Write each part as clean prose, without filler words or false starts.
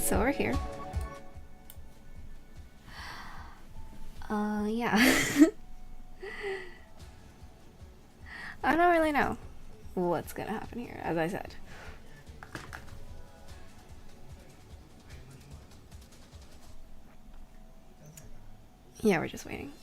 So we're here. Yeah. I don't really know what's gonna happen here, as I said. Yeah, we're just waiting.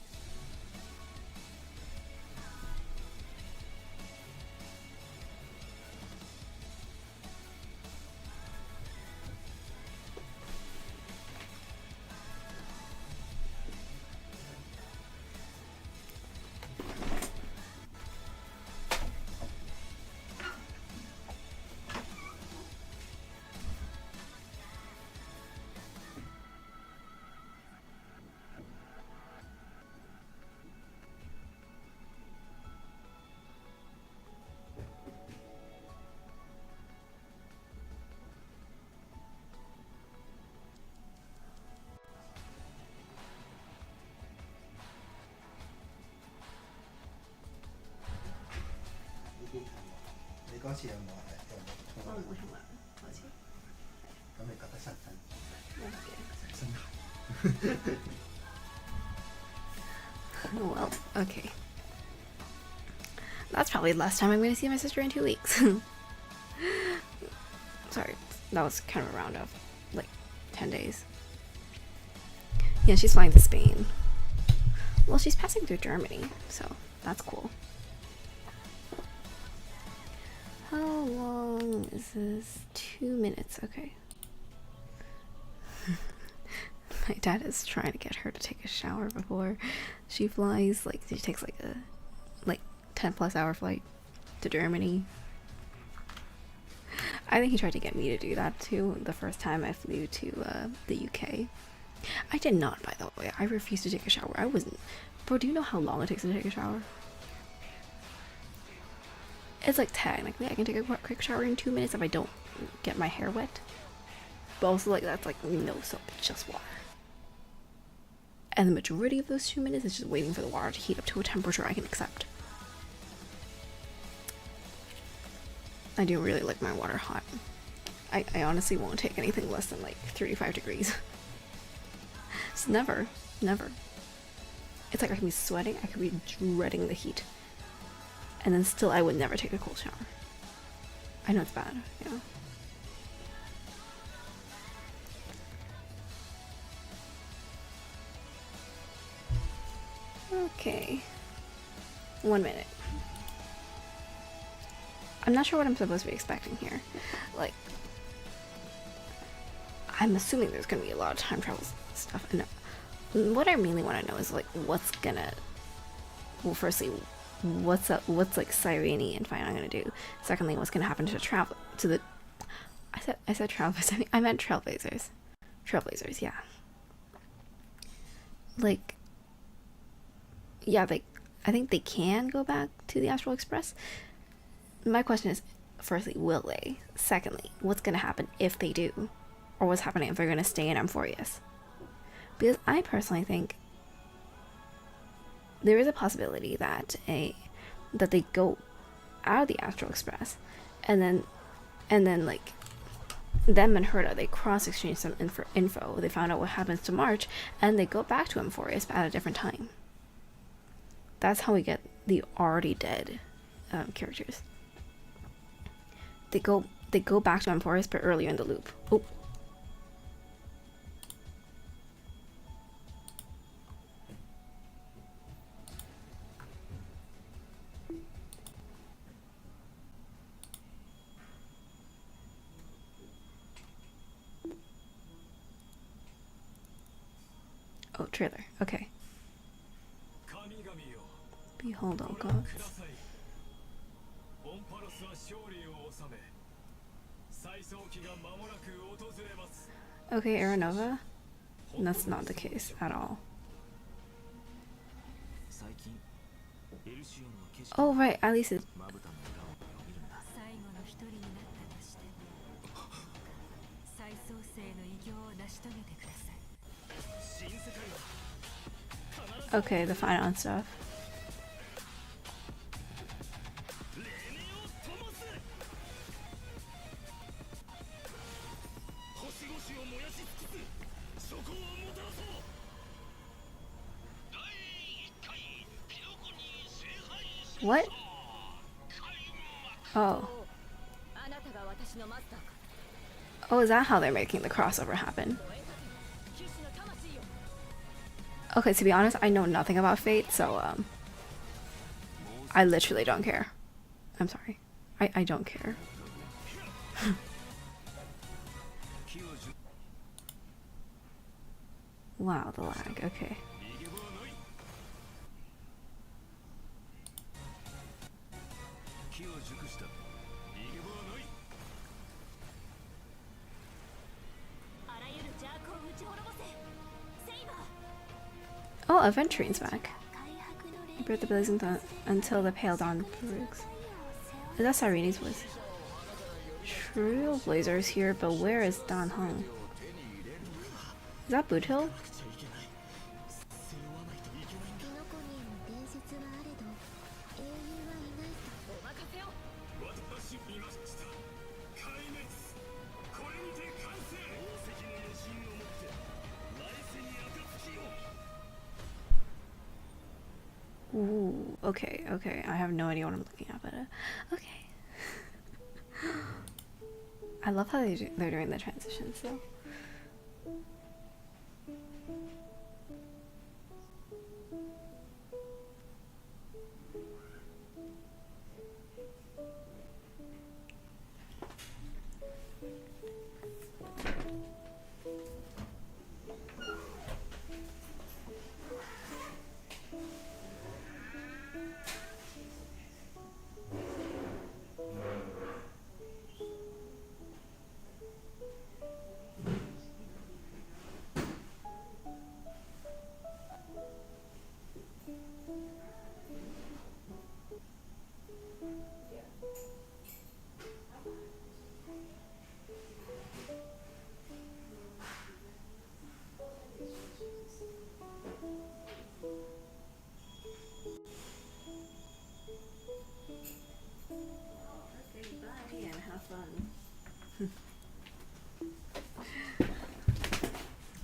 Well, okay. That's probably the last time I'm going to see my sister in 2 weeks. Sorry, that was kind of a round of like 10 days. Yeah, she's flying to Spain. Well, she's passing through Germany, so that's cool. How long is this? 2 minutes, okay. My dad is trying to get her to take a shower before she flies. Like, she takes like a 10+ hour flight to Germany. I think he tried to get me to do that too the first time I flew to the UK. I did not, by the way. I refused to take a shower. I wasn't. Bro, do you know how long it takes to take a shower? It's like technically I can take a quick shower in 2 minutes if I don't get my hair wet. But also, like, that's like no soap, just water. And the majority of those 2 minutes is just waiting for the water to heat up to a temperature I can accept. I do really like my water hot. I honestly won't take anything less than like 35 degrees. It's never. It's like I can be sweating, I could be dreading the heat. And then still I would never take a cold shower. I know it's bad, you know. Okay. 1 minute. I'm not sure what I'm supposed to be expecting here. Like, I'm assuming there's gonna be a lot of time travel stuff. And what I really want to know is like what's gonna. Well, firstly, what's like Sireni and Fine I'm gonna do. Secondly, what's gonna happen to the. I said trailblazers. I meant trailblazers. Trailblazers, yeah. Like, yeah, I think they can go back to the Astral Express. My question is, firstly, will they? Secondly, what's going to happen if they do? Or what's happening if they're going to stay in Amphoreus? Because I personally think there is a possibility that they go out of the Astral Express and then like them and Herta, they cross-exchange some info. They found out what happens to March, and they go back to Amphoreus but at a different time. That's how we get the already dead characters. They go back to Amphoreus but earlier in the loop. Oh. Oh, trailer. Okay. Behold, oh gods. Okay, Aranova? That's not the case at all. Oh, right, at least it. Okay, the final stuff. What? Oh. Oh, is that how they're making the crossover happen? Okay, to be honest, I know nothing about Fate, so I literally don't care. I'm sorry. I don't care. Wow, the lag. Okay. Oh, Aventuring's back. He brought the blaze until the pale dawn breaks. Is that Cyreni's voice? Trailblazer's here, but where is Dan Heng? Is that Boot Hill? Ooh, okay, okay. I have no idea what I'm looking at, but okay. I love how they're doing the transitions, though.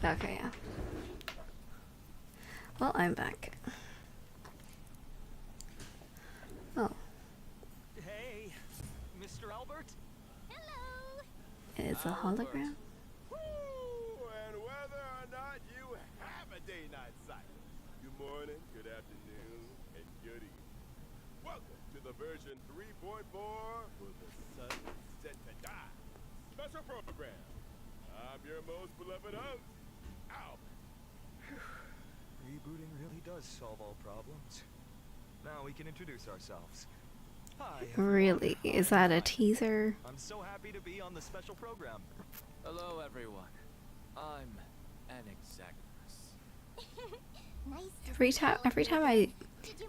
Okay, yeah. Well, I'm back. Oh. Hey, Mr. Albert? Hello! It's a hologram? Woo! And whether or not you have a day-night cycle. Good morning, good afternoon, and good evening. Welcome to the version 3.4 for the sun set to die special program. I'm your most beloved host, Albert. Rebooting really does solve all problems. Now we can introduce ourselves. Hi. Really? Is that a teaser? I'm so happy to be on the special program. Hello, everyone. I'm Anaxagoras. Nice. Every time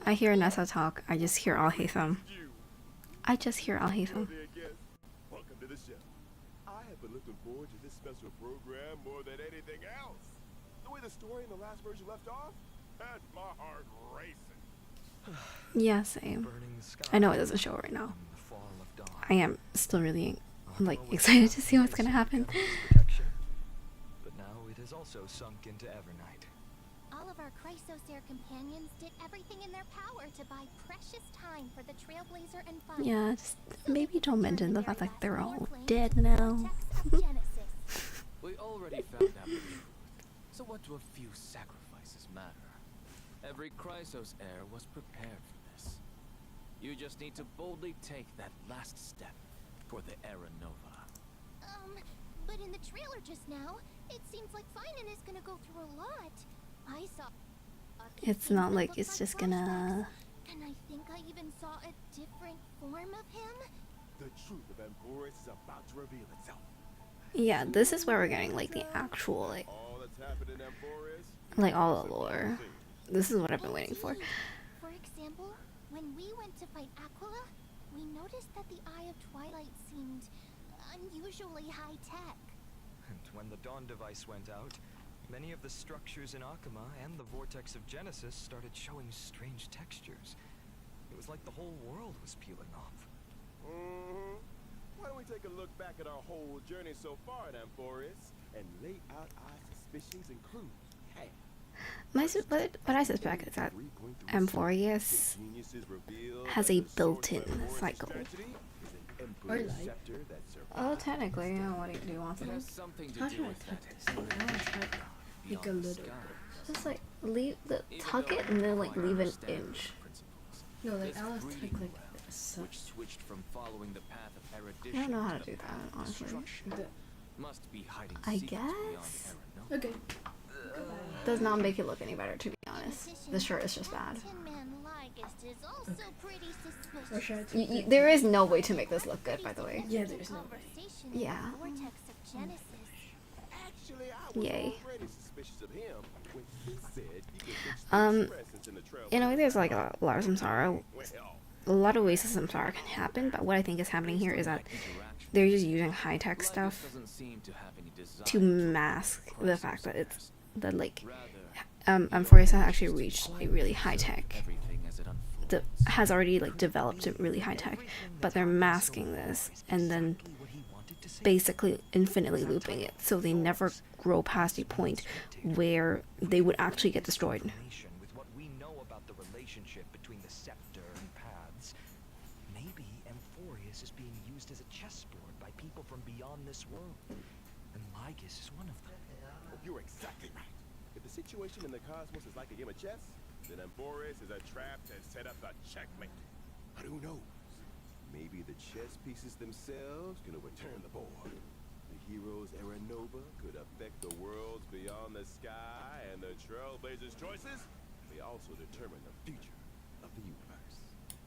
I hear Nessa talk, I just hear Al Haytham. I just hear Al Haytham. Welcome to the show. I have been looking forward to this special program more than anything else. The way the story in the last version left off had my heart racing. Yeah, same. I know it doesn't show right now. I am still really excited to see what's gonna happen. But now it has also sunk into Evernight. All of our Chrysosaur companions did everything in their power to buy precious time for the Trailblazer and Fire. Yeah, just maybe don't mention the fact that they're all dead now. We already found out the truth. So what do a few sacrifices matter? Every Chrysos heir was prepared for this. You just need to boldly take that last step for the Era Nova. But in the trailer just now, it seems like Finan is gonna go through a lot. I saw. It's not like it's just gonna. And I think I even saw a different form of him. The truth of Amphoreus is about to reveal itself. Yeah, this is where we're getting like the actual All that's happened in Amphoreus, like all the lore. This is what I've been waiting for. For example, when we went to fight Aquila, we noticed that the Eye of Twilight seemed unusually high-tech. And when the Dawn device went out, many of the structures in Akama and the Vortex of Genesis started showing strange textures. It was like the whole world was peeling off. Mm-hmm. Why don't we take a look back at our whole journey so far at Amphoreus and lay out our suspicions and clues? Hey. what I suspect is that Amphoreus has a built-in cycle. Or light. Oh, technically, yeah. What do you want to It do? has something to How do should I with type that this? I want to type like a beyond the little. sky. Just like leave the Even tuck though it and then like quite leave an understand inch. the principles, No, like this I want to breeding type like well, this. which switched from following the path of I erudition don't know how to to the do path that, of honestly. destruction. Must be hiding I secrets beyond guess. Arano. Okay. Does not make it look any better, to be honest. The shirt is just bad. Tin Man Lygus is also pretty suspicious. Or should I type There is no way to make this look good, by the way. Yeah, there's no way. Conversation in Yeah. the vortex of Genesis. Actually, I was Yay. already suspicious of him when he said he could fix Um, the presence in the trail. In a way, there's like a lot of samsara. Well, A lot of ways that samsara can happen, but what I think is happening here is that they're just using high-tech Lygus stuff doesn't seem to have any desire to mask the fact that it's that like Rather, Amphoreus has actually reached like really high tech. everything as it unfolds. Has already like developed to really high tech, but they're masking this and then basically infinitely looping it, so they never grow past a point where they would actually get destroyed. With what we know about the relationship between the scepter and paths, maybe Amphoreus is being used as a chessboard by people from beyond this world, and Lygus is one of them. you're exactly right. If the situation in the cosmos is like a game of chess, then Amphoreus is a trap to set up the checkmate. But who knows? Maybe the chess pieces themselves can overturn the board. The hero's Aranova could affect the worlds beyond the sky, and the Trailblazers' choices may also determine the future of the universe.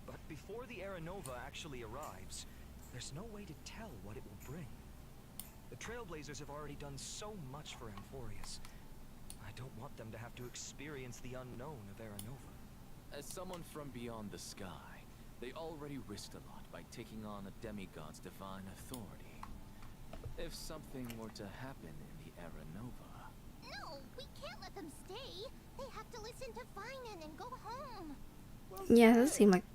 But before the Aranova actually arrives, there's no way to tell what it will bring. The Trailblazers have already done so much for Amphoreus. I don't want them to have to experience the unknown of Aranova. As someone from beyond the sky, they already risked a lot by taking on a demigod's divine authority. If something were to happen in the Aranova, No, we can't let them stay. They have to listen to Finan and go home. Yeah,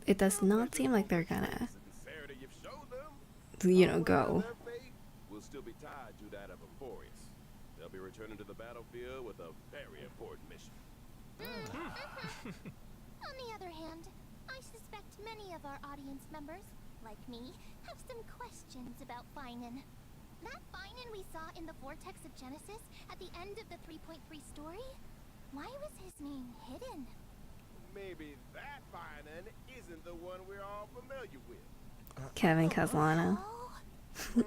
it does not seem like they're gonna, Sincerity you've showed them, go. their fate will still be tied to that of Amphoreus. They'll be returning to the battlefield with a very important mission. On the other hand, I suspect many of our audience members, like me, have some questions about Finan. That Finan we saw in the Vortex of Genesis at the end of the 3.3 story? Why was his name hidden? Maybe that Finan isn't the one we're all familiar with. Kevin Caslano. Oh, But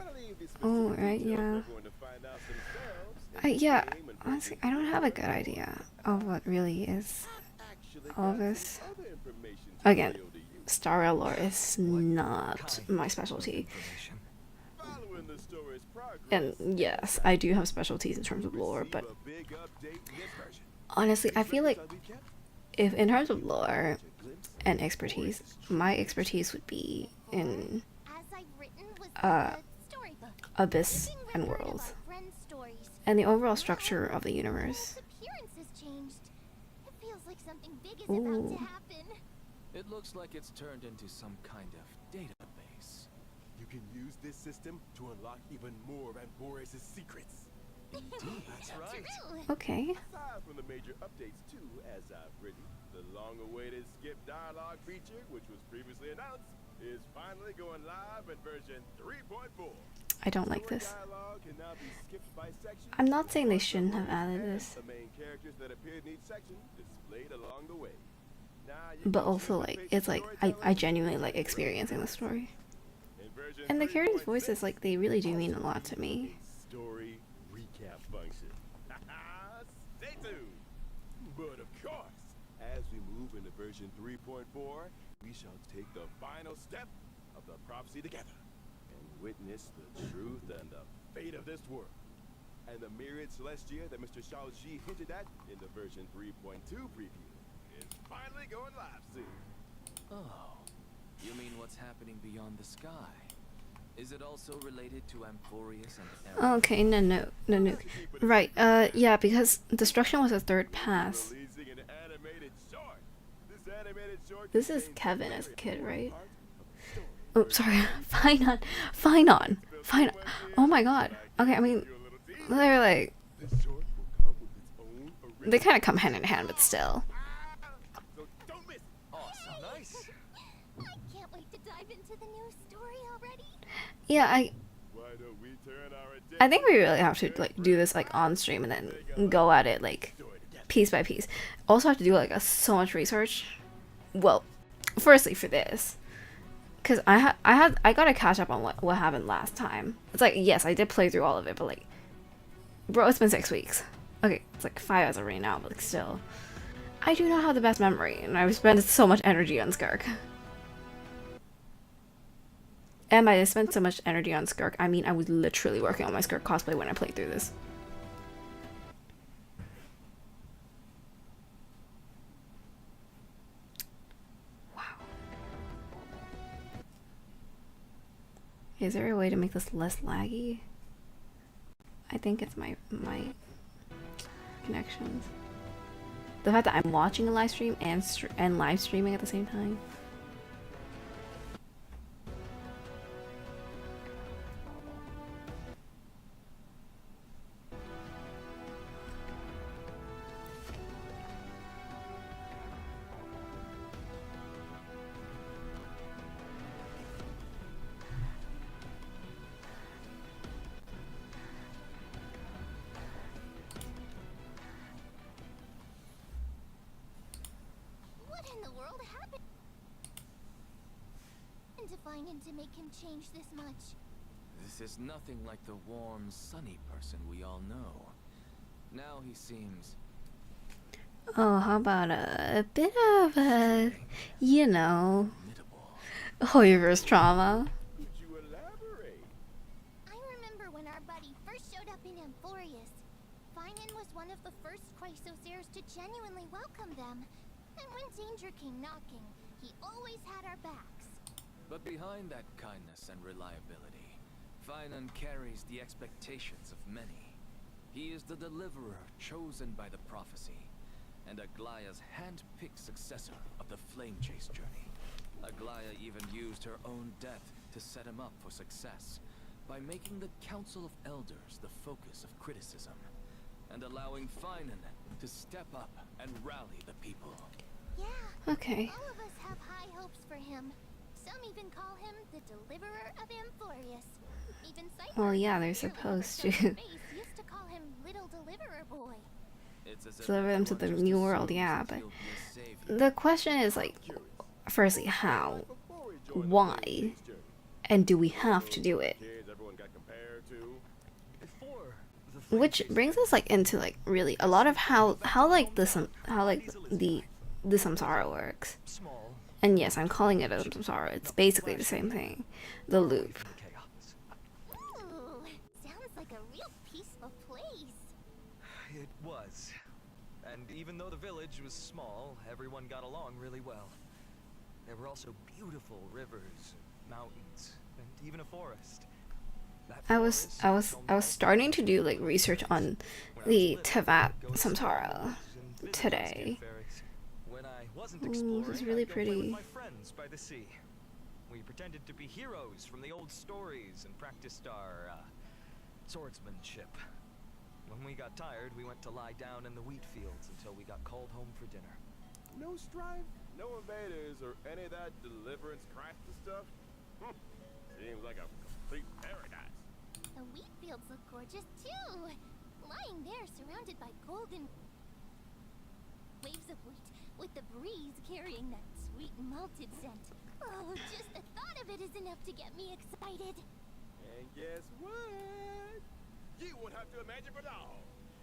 I'll leave the Oh, specific right, details yeah. for everyone to find out themselves in Yeah, the game and honestly, version I don't have a good idea of what really is actually all got this. some other information to Again, reveal to you. Star Rail lore is not Kind my of specialty. information. Following the story's progress, And yes, I do have specialties in terms of lore, but receive a big update in this version. honestly, I feel like Shall we kept? if in terms of lore A glimpse of and expertise, my expertise would be in as I've written was Uh, the storybook. Abyss Being and written Worlds, about friends' stories. and the overall structure of the His universe. appearance has changed. It feels like something big is Ooh. about to happen. it looks like it's turned into some kind of database. You can use this system to unlock even more of Amphoreus' secrets. That's right. True. Okay. Aside from the major updates too, as I've written, the long-awaited skip dialogue feature, which was previously announced, is finally going live in version 3.4. I don't like Story this. dialogue can now be skipped by section. I'm not saying they shouldn't have added and this, the main characters that appear in each section displayed along the way. Now you but can also choose to like face it's the like I storytelling genuinely like experiencing the story, in version and the characters' 3.6. voices like they really do mean a lot to me. Story recap function. Stay tuned. But of course, as we move into version 3.4, we shall take the final step of the prophecy together and witness the truth and the fate of this world. And the myriad celestia that Mr. Shaoji hinted at in the version 3.2 preview is finally going live soon. Oh, you mean what's happening beyond the sky? Is it also related to Amphoreus and Aranova? Okay, no. Right, yeah, because destruction was a third pass. Releasing an animated short. This animated short This is contains Kevin the as a very kid, right? part of the story. Oh, sorry. Fine on. Oh my god. Okay, I mean, they're like, This short will come with its own They kind of come hand in hand, but still. So don't miss it. Awesome. Nice. I can't wait to dive into the new story already. Yeah, Why don't we turn our I think we really have to like do this like on stream and then go at it like piece by piece. Also have to do like so much research. Well, firstly for this, because I gotta catch up on what happened last time. It's like, yes, I did play through all of it, but like, bro, it's been 6 weeks. Okay, it's like 5 as of right now, but like still, I do not have the best memory, and I've spent so much energy on Skirk. And by I spent so much energy on Skirk, I mean I was literally working on my Skirk cosplay when I played through this. Wow. Is there a way to make this less laggy? I think it's my connections. The fact that I'm watching a live stream and live streaming at the same time. What in the world happened to Finan to make him change this much? This is nothing like the warm, sunny person we all know. Now he seems... Oh, how about a bit of a, you know, formidable. Hoyoverse trauma? Could you elaborate? I remember when our buddy first showed up in Amphoreus. Finan was one of the first Chrysos heirs to genuinely welcome them. And when danger came knocking, he always had our backs. But behind that kindness and reliability, Finan carries the expectations of many. He is the deliverer chosen by the prophecy, and Aglaya's hand-picked successor of the Flame Chase journey. Aglaya even used her own death to set him up for success, by making the Council of Elders the focus of criticism, and allowing Finan to step up and rally the people. Yeah, Okay. all of us have high hopes for him. Some even call him the deliverer of Amphoreus. Even Well, Cypher, yeah, they're the hero with supposed the to stone face, used to call him Little Deliverer Boy. It's as if deliver them to the everyone just new world, assumes yeah, that but he'll be a savior. the question is like, firstly, how, Before we join the why, Flame Chase journey, and do we have to do it? kids everyone got compared to. Before the Flame Which Chase brings us like into like really a lot of how like the samsara works. small, And yes, I'm calling it a samsara. It's basically the same thing. The loop. chaos. Ooh, sounds like a real peaceful place. It was. And even though the village was small, everyone got along really well. There were also beautiful rivers, mountains, and even a forest. That I was forest starting to do like research on when I was the little, Tevat go to samsara and visit today. landscape fairies. When I wasn't Ooh, exploring, this is really I'd go play with pretty. my friends by the sea. We pretended to be heroes from the old stories and practiced our swordsmanship. When we got tired, we went to lie down in the wheat fields until we got called home for dinner. No strife, no invaders, or any of that deliverance crisis stuff. Seems like a complete paradise. The wheat fields look gorgeous too. Lying there surrounded by golden waves of wheat, with the breeze carrying that sweet malted scent. Oh, just the thought of it is enough to get me excited. And guess what? You won't have to imagine for long.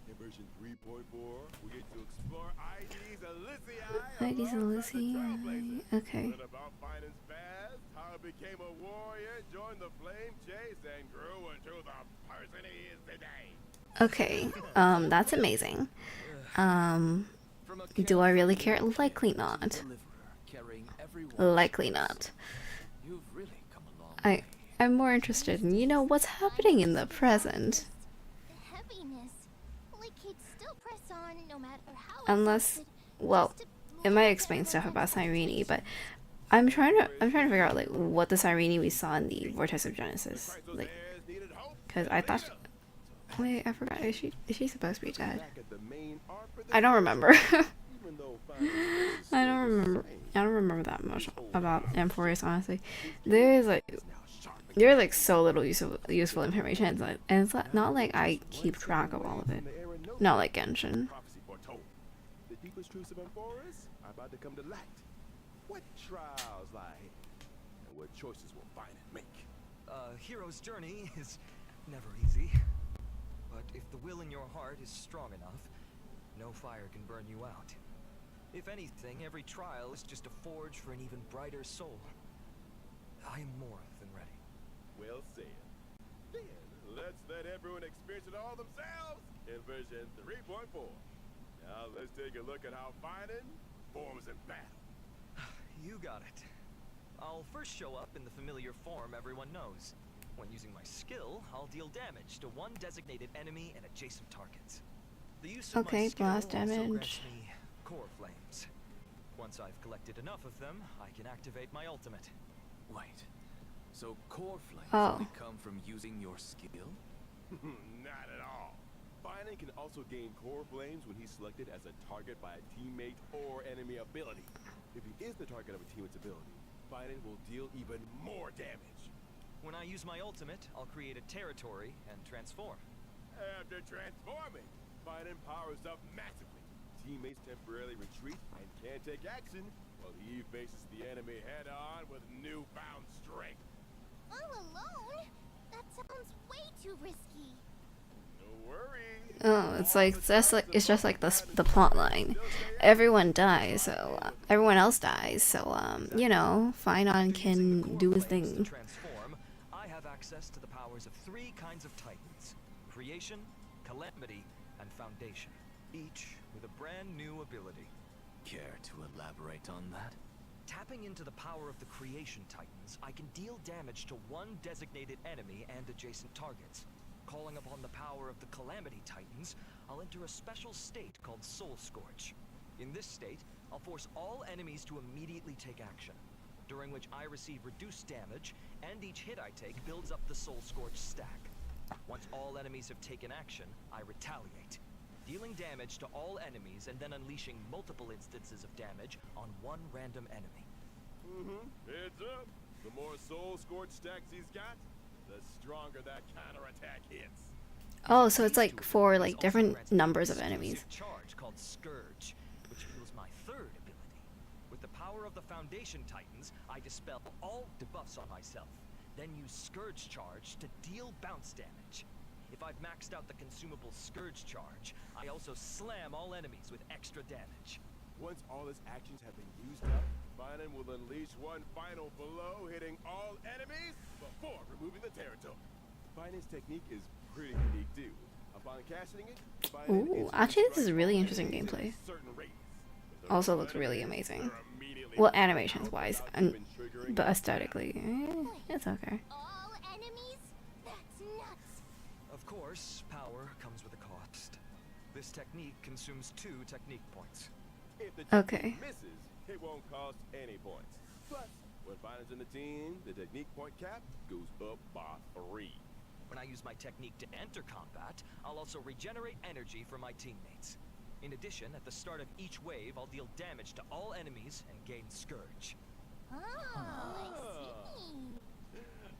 In version 3.4, we get to explore ID's ID's Elysium. Okay. Learn about Finan's past, how he became a warrior, joined the Flame Chase, and grew into the person he is today. Okay. That's amazing. From a Do I really carefree care? Likely to not. deliverer carrying everyone's Likely soul. not. You've really come a long I way. I'm more interested in, you know, what's happening in the present. The heaviness. Like he'd still press on no matter how Unless, exhausted, well, just to it move might on to explain stuff another about Cyrene, destination. but I'm trying to figure out like what the Cyrene we saw in the Vortex of Genesis, like, because I thought Wait, I forgot. Is she supposed to be dead? Back at the main arc for this I don't remember. even though finding is I don't still the remember. same. I don't remember that much about Amphoreus, honestly. There's like so little useful information. It's not like I keep track of all of it. Not like Genshin. Prophecy foretold. The deepest truths of Amphoreus are about to come to light. What trials lie ahead, and what choices will find and make. Hero's journey is never easy. But if the will in your heart is strong enough, no fire can burn you out. If anything, every trial is just a forge for an even brighter soul. I am more than ready. Well said. Then, let's let everyone experience it all themselves in version 3.4. Now, let's take a look at how fighting forms in battle. You got it. I'll first show up in the familiar form everyone knows. When using my skill, I'll deal damage to one designated enemy and adjacent targets. The use of Okay, my skill blast also damage. grants me core flames. Once I've collected enough of them, I can activate my ultimate. Wait. So core flames Oh. only come from using your skill? Not at all. Finan can also gain core flames when he's selected as a target by a teammate or enemy ability. If he is the target of a teammate's ability, Finan will deal even more damage. When I use my ultimate, I'll create a territory and transform. After transforming, Finan powers up massively. Teammates temporarily retreat and can't take action, while he faces the enemy head-on with newfound strength. All alone? That sounds way too risky. No worry. Oh, it's just like the plot line. Everyone dies, so everyone else dies, so you know, Finon can do his To thing. transform, I have access to the powers of 3 kinds of titans: creation, calamity, and foundation, each with a brand new ability. Care to elaborate on that? Tapping into the power of the creation titans, I can deal damage to one designated enemy and adjacent targets. Calling upon the power of the calamity titans, I'll enter a special state called Soul Scorch. In this state, I'll force all enemies to immediately take action, during which I receive reduced damage, and each hit I take builds up the Soul Scorch stack. Once all enemies have taken action, I retaliate, dealing damage to all enemies and then unleashing multiple instances of damage on one random enemy. Heads up. The more Soul Scorch stacks he's got, the stronger that counterattack hits. Oh, so it's like These 2 for abilities like also different grant me numbers an of enemies. exclusive charge called Scourge, which fuels my 3rd ability. With the power of the Foundation Titans, I dispel all debuffs on myself, then use Scourge Charge to deal bounce damage. If I've maxed out the consumable Scourge Charge, I also slam all enemies with extra damage. Once all his actions have been used up, Finan will unleash one final blow, hitting all enemies before removing the territory. Finan's technique is pretty unique too. Upon casting it, Finan Ooh, instantly actually this is strikes really all interesting enemies in gameplay. a certain radius. With Also all looks really enemies, amazing. they're immediately Well, knocked animations out wise, without and even triggering but an aesthetically, it's okay. All enemies? That's nuts. Of course, power comes with a cost. This technique consumes 2 technique points. If the Okay. technique misses, it won't cost any points. Plus, when Finan's in the team, the technique point cap goes up by 3. When I use my technique to enter combat, I'll also regenerate energy for my teammates. In addition, at the start of each wave, I'll deal damage to all enemies and gain Scourge. Oh, I see.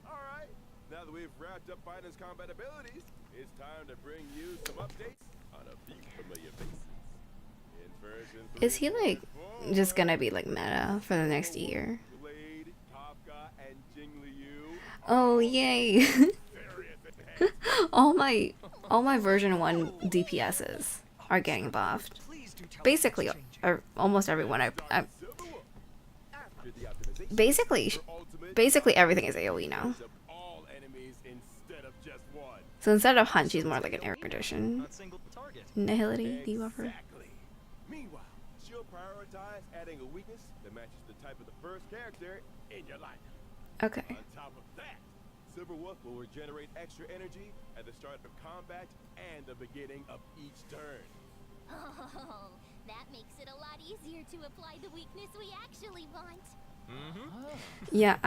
Alright, now that we've wrapped up Finan's combat abilities, it's time to bring you some updates on a few familiar faces. In version Is he like 3.4, just gonna be like meta for the next year? Blade, Topka, and Jingliu Oh yay! serious enhancements. all my version 1 DPSs are getting buffed. Please do tell Basically, me what's changing. almost everyone. Civil War. After the optimization, Basically, her ultimate basically everything is AOE now. powers up all enemies instead of just one. So instead of Hunt, she's more like an erudition. Not single target. Nihility debuffer. Exactly. Meanwhile, she'll prioritize adding a weakness that matches the type of the first character in your lineup. Okay. On top of that, Silver Wolf will regenerate extra energy at the start of combat and the beginning of each turn. Oh, that makes it a lot easier to apply the weakness we actually want. Yeah,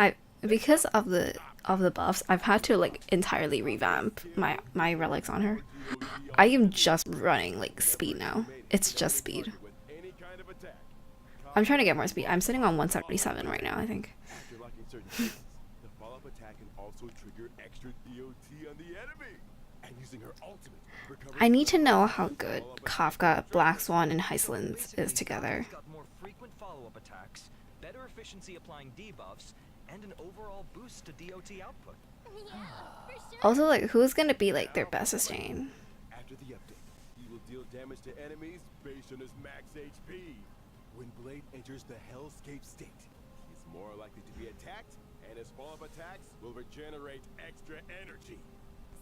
because of of the buffs, I've had to like entirely revamp my relics on her. I am just running like speed now. It's just speed. I'm trying to get more speed. I'm sitting on 177 right now, I think. After locking certain cases, the follow-up attack can also trigger extra DOT on the enemy. And using her ultimate, I need to know how good Kafka, Black Swan, and Heislands is together. Got more frequent follow-up attacks, better efficiency applying debuffs, and an overall boost to DOT output. Yeah, for sure. Also, like, who's gonna be like their best sustain? After the update, he will deal damage to enemies based on his max HP. When Blade enters the Hellscape state, he is more likely to be attacked, and his follow-up attacks will regenerate extra energy.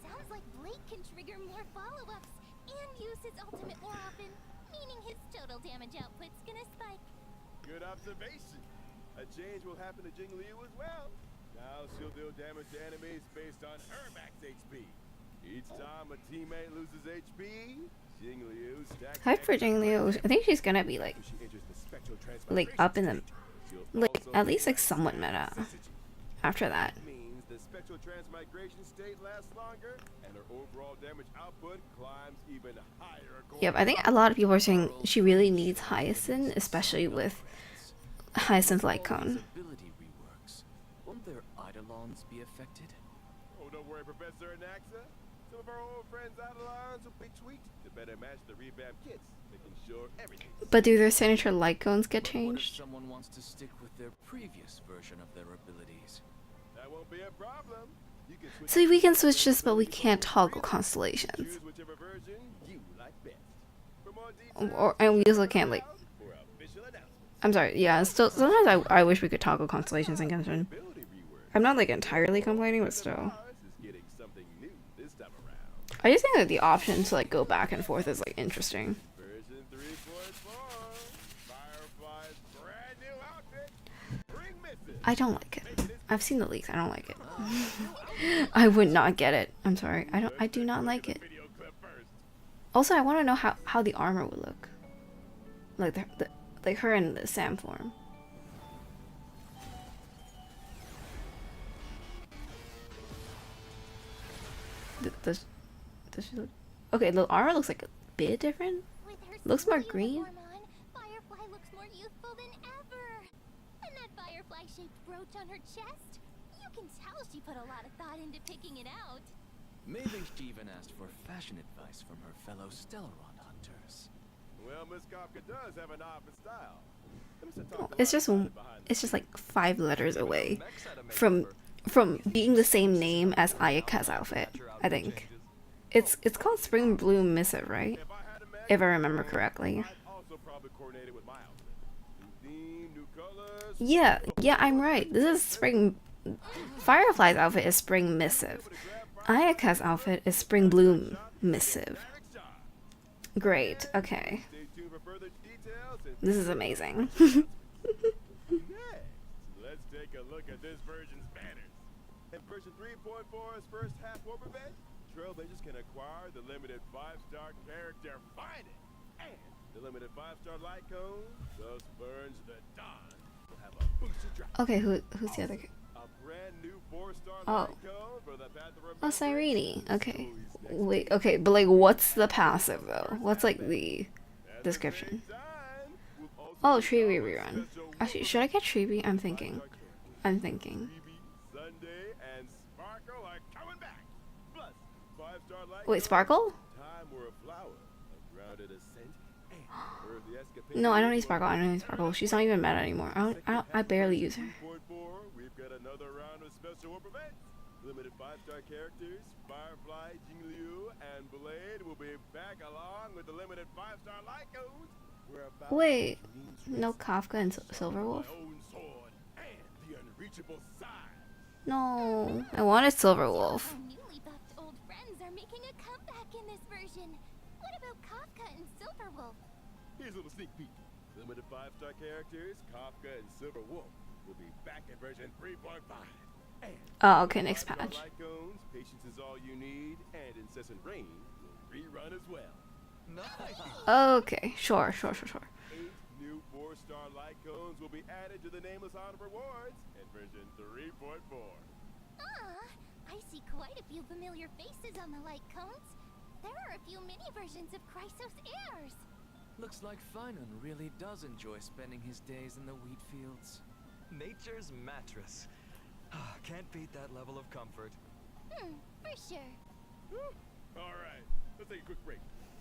Sounds like Blade can trigger more follow-ups and use his ultimate more often, meaning his total damage output's gonna spike. Good observation. A change will happen to Jing Liu as well. Now she'll deal damage to enemies based on her max HP. Each time a teammate loses HP, Jing Liu stacks. Hype for Jing Liu. I think she's gonna be like, When she enters the spectral like transmigration up in the, state, she'll like also at least gain like somewhat meta. toxicity. After that, That means the spectral transmigration state lasts longer, and her overall damage output climbs even higher. yep. I think a lot of people are saying she really needs Hyacinth, especially with Hyacinth Light Cone. Ability reworks. Won't their Eidolons be affected? Oh, don't worry, Professor Anaxa. Some of our old friends Eidolons will be tweaked to better match the revamped kits, making sure everything. But do their signature light cones get What if changed? someone wants to stick with their previous version of their abilities? That won't be a problem. You can switch. So we can switch this, but we can't toggle constellations. Choose whichever version you like best. For more details, And we also can't like. for official announcements. I'm sorry. Yeah. Still, sometimes I wish we could toggle constellations in Genshin. Ability rework. I'm not like entirely complaining, but still. Ours is getting something new this time around. I just think that the option to like go back and forth is like interesting. Version 3.4. Firefly's brand new outfit. Bring misses. I don't like it. I've seen the leaks. I don't like it. I would not get it. I'm sorry. I do not like it. Video clip first. Also, I want to know how the armor would look. Like like her in the Sam form. Does she look? Okay, the armor looks like a bit different. With her Looks more school green. uniform on, Firefly looks more youthful than ever. And that firefly-shaped brooch on her chest, you can tell she put a lot of thought into picking it out. Maybe she even asked for fashion advice from her fellow Stellaron hunters. Well, Miss Kafka does have an eye for style. It's just like 5 letters away from being the same name as Ayaka's outfit. I think it's called Spring Bloom Missive, right? If I had a man, If I remember correctly. I'd also probably coordinate it with my outfit. New theme, new colors. Yeah, I'm right. This is Spring. Firefly's outfit is Spring Missive. Ayaka's outfit is Spring Bloom Missive. Next job. Great. Okay, Stay tuned for further details. And this is amazing. next, let's take a look at this version's banners. In version 3.4's first half warp event, Trailblazers can acquire the limited 5-star character Find It, and the limited 5-star light cone, thus burns the dawn, will have a boosted drop. Okay, who's the other? A brand new 4-star Oh. light cone for the Path of Oh, Remembrance. Cyrene. Okay. Wait. Okay, but like, what's the passive though? What's like the At the description? same time, we'll also Oh, be Treeby offering rerun. special Actually, should I get Treeby? I'm thinking. I'm thinking. Treeby, Sunday, and Sparkle are coming back. Plus, 5-star light Wait, cone, Sparkle? Time or a flower, a grounded ascent, and earthly escapade. No, I don't need Sparkle. I don't need Sparkle. She's not even meta anymore. I barely use her. 3.4, we've got another round of special warp events. Limited 5-star characters, Firefly, Jingliu, and Blade will be back along with the limited 5-star light codes. We're about Wait, to meet no Kafka and Silverwolf? my own sword and the unreachable side. No, I wanted Silverwolf. Our newly buffed old friends are making a comeback in this version. What about Kafka and Silverwolf? Here's a little sneak peek. Limited 5-star characters, Kafka and Silver Wolf, will be back in version 3.5. And Oh, okay, next 5-star patch. light cones, patience is all you need, and incessant rain will rerun as well. Nice. Okay, sure. 8 new 4-star light cones will be added to the Nameless Honor Rewards in version 3.4. I see quite a few familiar faces on the light cones. There are a few mini versions of Chrysos heirs. Looks like Finan really does enjoy spending his days in the wheat fields. Nature's mattress. Can't beat that level of comfort. For sure. All right, let's take a quick break.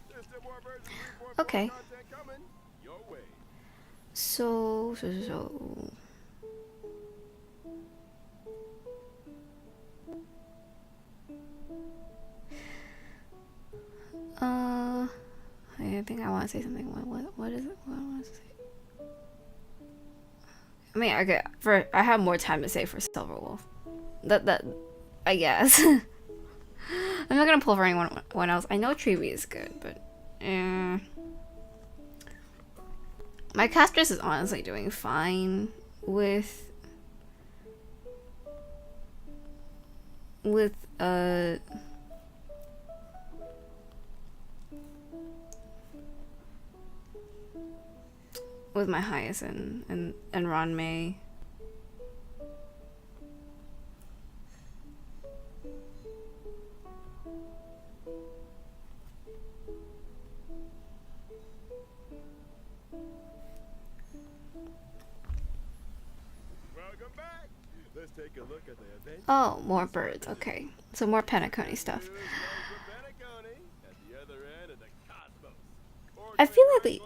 There's still more version 3.4 Okay. content coming your way. So. I think I want to say something. What is it? What I want to say? I mean, okay. I have more time to say for Silver Wolf. That I guess. I'm not gonna pull for anyone else. I know Treevee is good, but my castress is honestly doing fine with my Hyacinth and Ron May. Welcome back. Let's take a look at the event. Oh, more birds. Okay, so more Penacony stuff. I feel like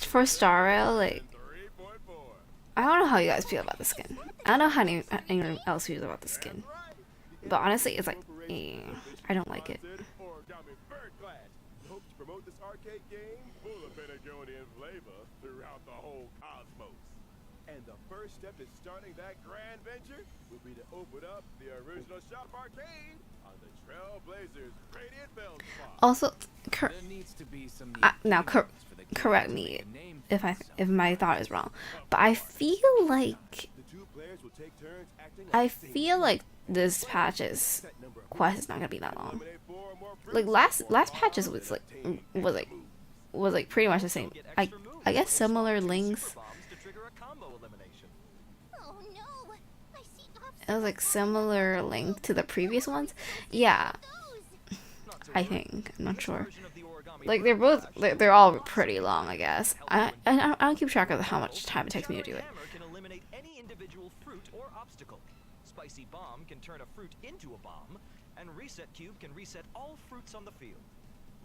for Star Rail, like, I don't know how you guys feel about the skin. I don't know how anyone else feels about the skin. But honestly, it's like, I don't like it. Hope to promote this arcade game full of Pentagonian flavor throughout the whole cosmos. And the first step in starting that grand venture will be to open up the original shop arcade on the Trailblazers Radiant Bell spot. Also, There needs to be some now for the game correct to me make a name for if itself. my thought is wrong, but I feel like The two players will take turns acting I as same feel team. like this patch's Set number of quest is not gonna be that long. eliminate 4 or more Like fruits last or patches bombs was that like obtain was like pretty much the same. Get I extra moves I guess with similar super links. bombs to trigger a combo elimination. Oh no! I see It was like similar link to the previous ones. Yeah, those. Not to I worry. think. I'm not This sure. version of the origami Like bird they're all pretty long, I guess. I don't keep track of how much time it takes me to do it. Hammer can eliminate any individual fruit or obstacle. Spicy Bomb can turn a fruit into a bomb, and Reset Cube can reset all fruits on the field.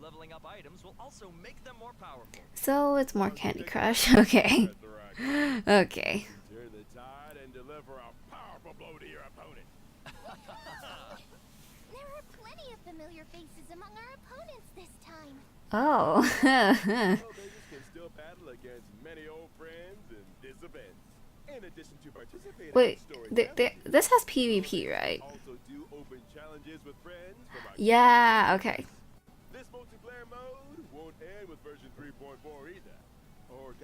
Leveling up items will also make them more powerful. So it's more Candy Crush. Okay. Okay. Turn the tide and deliver a powerful blow to your opponent. There are plenty of familiar faces among our opponents this time. Oh. Trailblazers can still battle against many old friends in this event. In addition to participating Wait, in story this has PvP, right? also do open challenges with friends from our Yeah. Okay. This multiplayer mode won't end with version 3.4 either.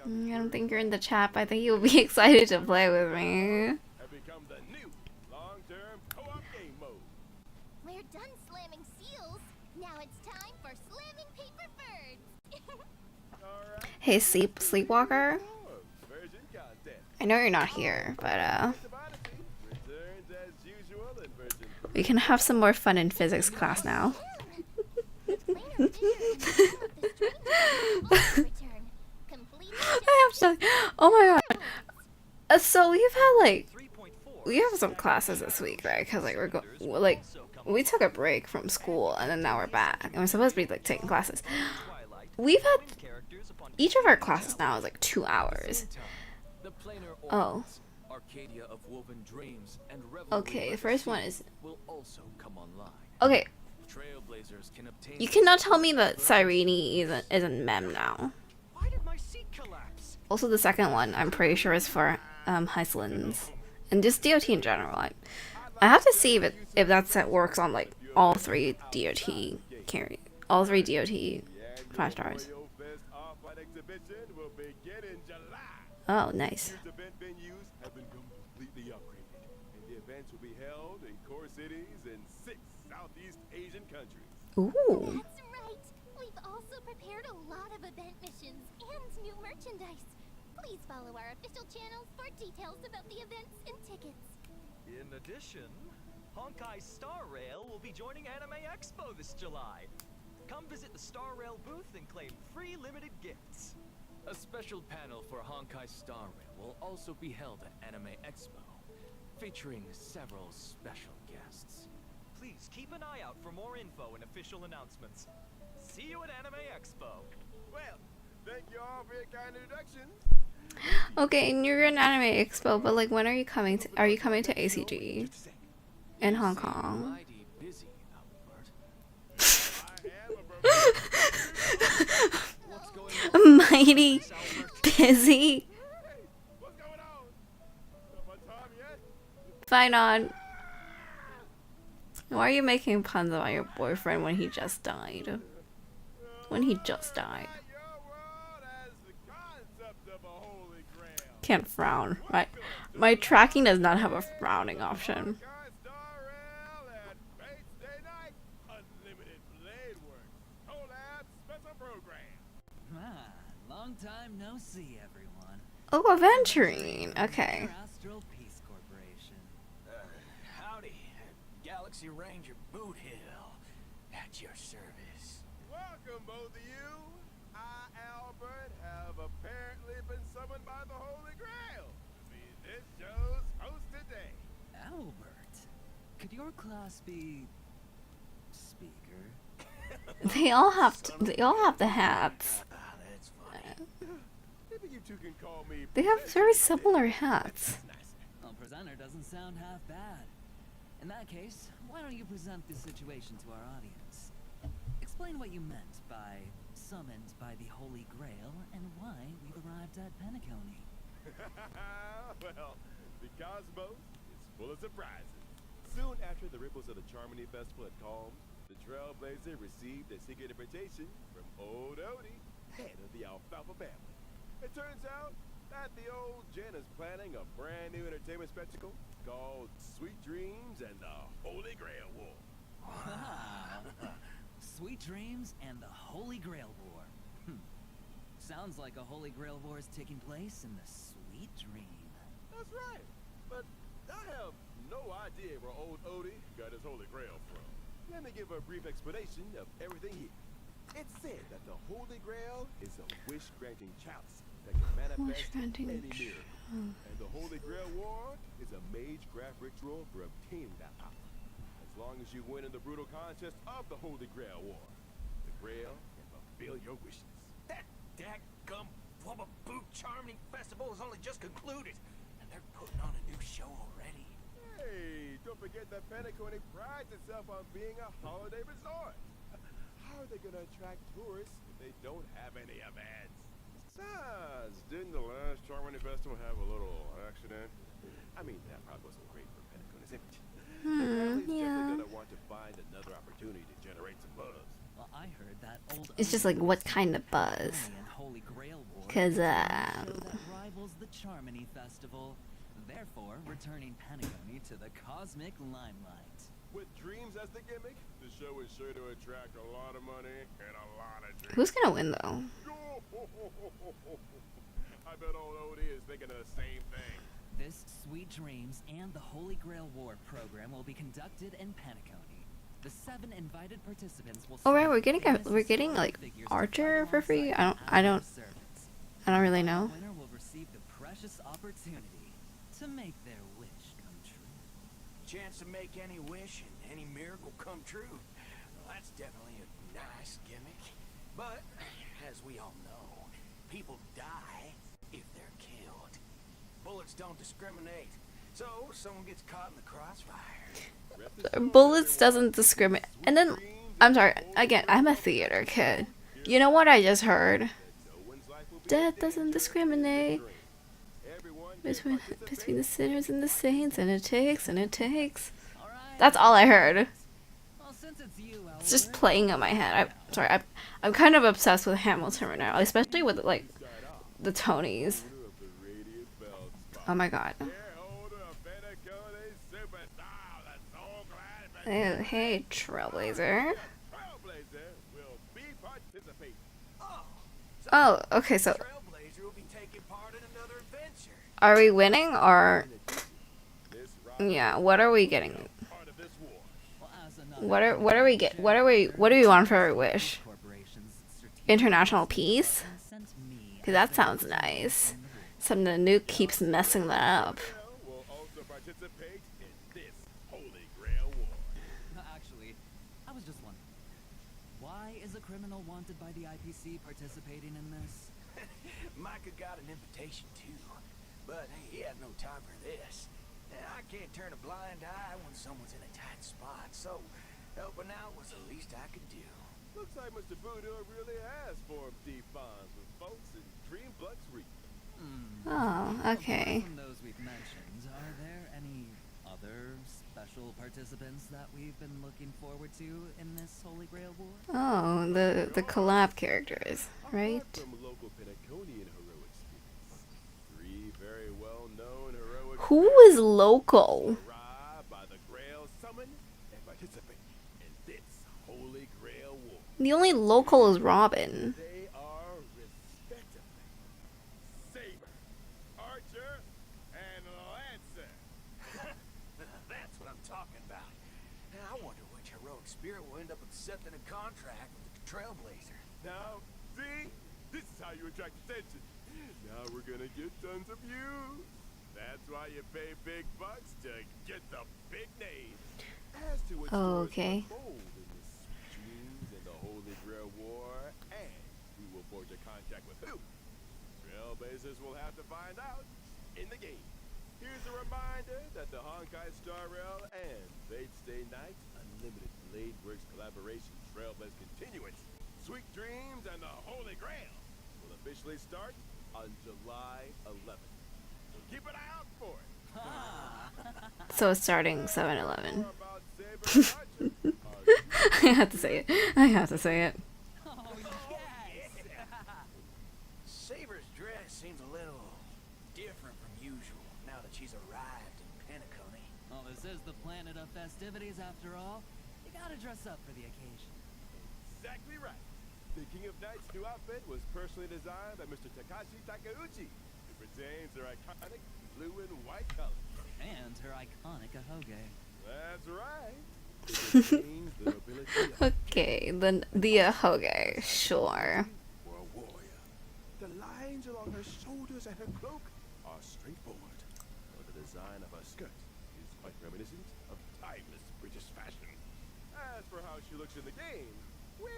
I don't think you're in the chat, but I think you'll be excited to play with me. Have become the new long-term co-op game mode. We're done slamming seals. Now it's time for slamming paper birds. Alright, Hey, Sleepwalker. version content. I know you're not here, but Odyssey returns as usual in version we can have some more fun in physics class now. Planar figure and some of the strange also return. Complete I have to. Oh my god. So we've had like 3.4 we have some classes this week, right? Because like we took a break from school and then now we're back and we're supposed to be like taking classes. Twilight, We've had characters upon each of our classes now is like 2 hours. The planar Oh. orbits, Arcadia of Woven Dreams, and Revelry Okay, the with first Sea one is will also come online. okay. Trailblazers can obtain You cannot tell me that Cyrene isn't mem now. Why did my seat collapse? Also, the second one I'm pretty sure is for Hyslins and just DOT in general. I have to see if that set works on like all 3 DOT all 3 DOT 5 stars. Royal Fest Off-White exhibition will begin in July. Oh, nice. These event venues have been completely upgraded, and the events will be held in core cities in 6 Southeast Asian countries. Ooh. That's right. We've also prepared a lot of event missions and new merchandise. Please follow our official channels for details about the events and tickets. In addition, Honkai Star Rail will be joining Anime Expo this July. Come visit the Star Rail booth and claim free limited gifts. A special panel for Honkai Star Rail will also be held at Anime Expo, featuring several special guests. Please keep an eye out for more info and official announcements. See you at Anime Expo. Well, thank you all for your kind introduction. Okay, and you're in Anime Expo, but like, when are you coming to? Are you coming to ACG in Hong Kong? Mighty busy, Albert. What's going on? Mighty busy. What's going on? Not my time yet? Fine on. Why are you making puns about your boyfriend when he just died? When he just died. Your world has the concept of a holy grail. Can't frown. My tracking does not have a frowning option. Honkai Star Rail and Fates Day Night. Unlimited blade work. Collab special program. Long time no see, everyone. Oh, aventuring. Okay. Astral Peace Corporation. Howdy, Galaxy Ranger Boot Hill, at your service. Welcome, both of you. I, Albert, have apparently been summoned by the Holy Grail to be this show's host today. Albert, could your class be speaker? They all have the hats. That's funny. Maybe you two can call me. They have very similar hats. Well, presenter doesn't sound half bad. In that case, why don't you present the situation to our audience? Explain what you meant by summoned by the Holy Grail and why we've arrived at Penacony. Well, the cosmos is full of surprises. Soon after the ripples of the Charmony Festival had calmed, the Trailblazer received a secret invitation from old Odie, head of the Alfalfa family. It turns out that the old Jen is planning a brand new entertainment spectacle called Sweet Dreams and the Holy Grail War. Sweet Dreams and the Holy Grail War. Sounds like a Holy Grail War is taking place in the Sweet Dream. That's right. But I have no idea where old Odie got his Holy Grail from. Let me give a brief explanation of everything here. It's said that the Holy Grail is a wish-granting chalice that can manifest Wish-granting any miracle. And the Holy Grail War is a mage-craft ritual for obtaining that power. As long as you win in the brutal contest of the Holy Grail War, the Grail can fulfill your wishes. That dadgum Wubba Boot Charming Festival has only just concluded, and they're putting on a new show already. Hey, don't forget that Penacony prides itself on being a holiday resort. How are they going to attract tourists if they don't have any events? Besides, didn't the last Charmony Festival have a little accident? I mean, that probably wasn't great for Penacony's image. Family's yeah. definitely gonna want to find another opportunity to generate some buzz. Well, I heard that old It's just like, what kind of buzz? and Holy Grail War 'Cause, show that rivals the Charmony Festival, therefore returning Penacony to the cosmic limelight. With dreams as the gimmick, the show is sure to attract a lot of money and a lot of dreams. Who's gonna win though? I bet old Odie is thinking of the same thing. This Sweet Dreams and the Holy Grail War program will be conducted in Penacony. The 7 invited participants will. Oh right, we're getting like Archer for free. I don't really know. The winner will receive the precious opportunity to make their wish come true. Chance to make any wish and any miracle come true. Well, that's definitely a nice gimmick. But, as we all know, people die if they're killed. Bullets don't discriminate. So, if someone gets caught in the crossfire. Bullets doesn't discriminate. And then, I'm sorry, again, I'm a theater kid. You know what I just heard? Death doesn't discriminate between the sinners and the saints, and it takes. That's all I heard. Well, since it's you, It's just playing in my head. I'm kind of obsessed with Hamilton right now, especially with like the Tonys. Oh my god. Hey, Trailblazer. Oh, okay, so Trailblazer will be taking part in another adventure. are we winning or... Yeah, what are we getting? Part of this What do we want for our wish? International peace? Cause that sounds nice. Something the nuke keeps messing that up. Will also participate in this Holy Grail War. Actually, I was just wondering, why is a criminal wanted by the IPC participating in this? Micah got an invitation too, but he had no time for this. I can't turn a blind eye when someone's in a tight spot, so helping out was the least I could do. Looks like Mr. Voodoo really has formed deep bonds with folks in Dreambucks region. Oh, okay. From those we've mentioned, are there any other special participants that we've been looking forward to in this Holy Grail War? Oh, the collab characters, right? Apart from local Penaconian heroic spirits, 3 very well-known heroic Who is local? arrive by the Grail Summon and participate in this Holy Grail War. The only local is Robin. They are respectively Saber, Archer, and Lancer. That's what I'm talking about. I wonder which heroic spirit will end up accepting a contract with the Trailblazer. Now, see? This is how you attract attention. Now we're gonna get tons of views. That's why you pay big bucks to get the big name. As to what stories Okay. unfold in the Sweet Dreams and the Holy Grail War, and who will forge a contract with who, Trailblazers will have to find out in the game. Here's a reminder that the Honkai Star Rail and Fate Stay Night Unlimited Blade Works collaboration Trailblaze continuance, Sweet Dreams and the Holy Grail will officially start on July 11th. So keep an eye out for it. So it's starting 7-Eleven. More about Saber and Archer. I have to say it. I have to say it. Oh, yes! Saber's dress seems a little different from usual now that she's arrived in Penacony. Well, this is the planet of festivities after all. You gotta dress up for the occasion. Exactly right. The King of Night's new outfit was personally designed by Mr. Takashi Takeuchi. It retains their iconic blue and white colors. And her iconic ahoge. That's right. It retains the nobility of Okay, the ahoge, sure. for a warrior. The lines along her shoulders and her cloak are straightforward, while the design of her skirt is quite reminiscent of timeless British fashion. As for how she looks in the game, well...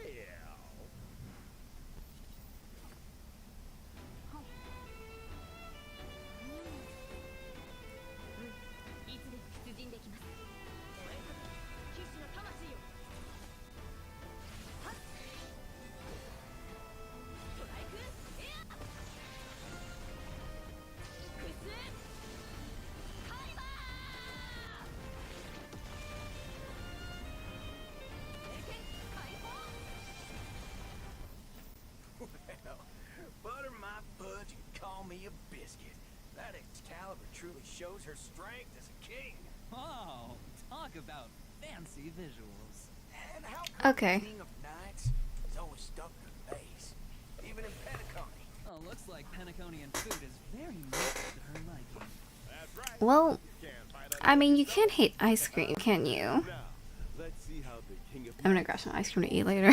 Well, butter my fudge and call me a biscuit. That Excalibur truly shows her strength as a king. Oh, talk about fancy visuals. And how come Okay. the King of Knights is always stuck in her face, even in Penacony? Oh, looks like Penaconian food is very much to her liking. That's right. Well, Can't find out I mean, you can't hate ice cream, can you? now. Let's see how the King of I'm gonna grab some ice cream to eat later.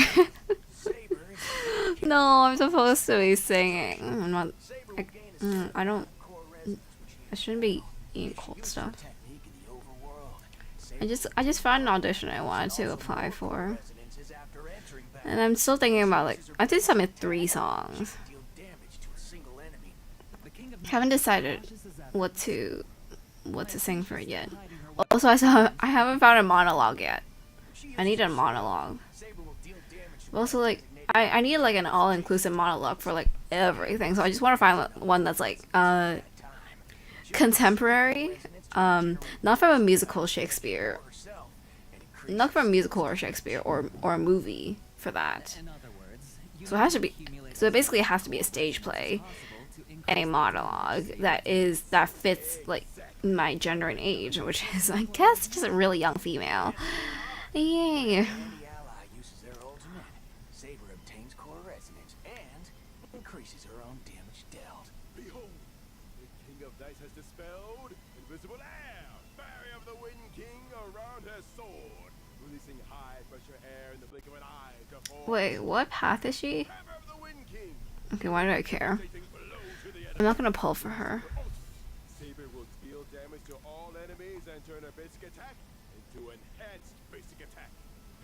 Saber is No, I'm supposed to be singing. I'm not. Saber I, will gain a certain I don't. core resonance when she I shouldn't be eating cold uses stuff. her technique in the overworld. I just found an audition I wanted to apply for, Resonances after entering back and I'm still thinking about like I did submit 3 songs. deal damage to a single enemy. The King of Haven't Knights decided lashes his at what to sing for it yet. hiding her Also, I haven't found a monologue yet. I need a monologue. Saber will deal damage to But also, like, I need like an all-inclusive monologue for like everything. So I just want to find one that's like contemporary, not from a musical Shakespeare, herself and increase not from a musical or Shakespeare or a movie for that. In other words, you So it has to be. accumulate So it basically has to be a stage play possible to and a monologue that fits like my gender and age, which is I guess just a really young female. Yay! any ally uses their ultimate. Saber obtains core resonance and increases her own damage dealt. Behold, the King of Dice has dispelled invisible air, barrier of the Wind King around her sword. releasing high-pressure air in the blink of an eye to form Wait, what path is she? Hammer of the Wind King. Okay, why do I care? Taking blow to the I'm enemy. not gonna pull for her. Saber will deal damage to all enemies and turn her basic attack into enhanced basic attack.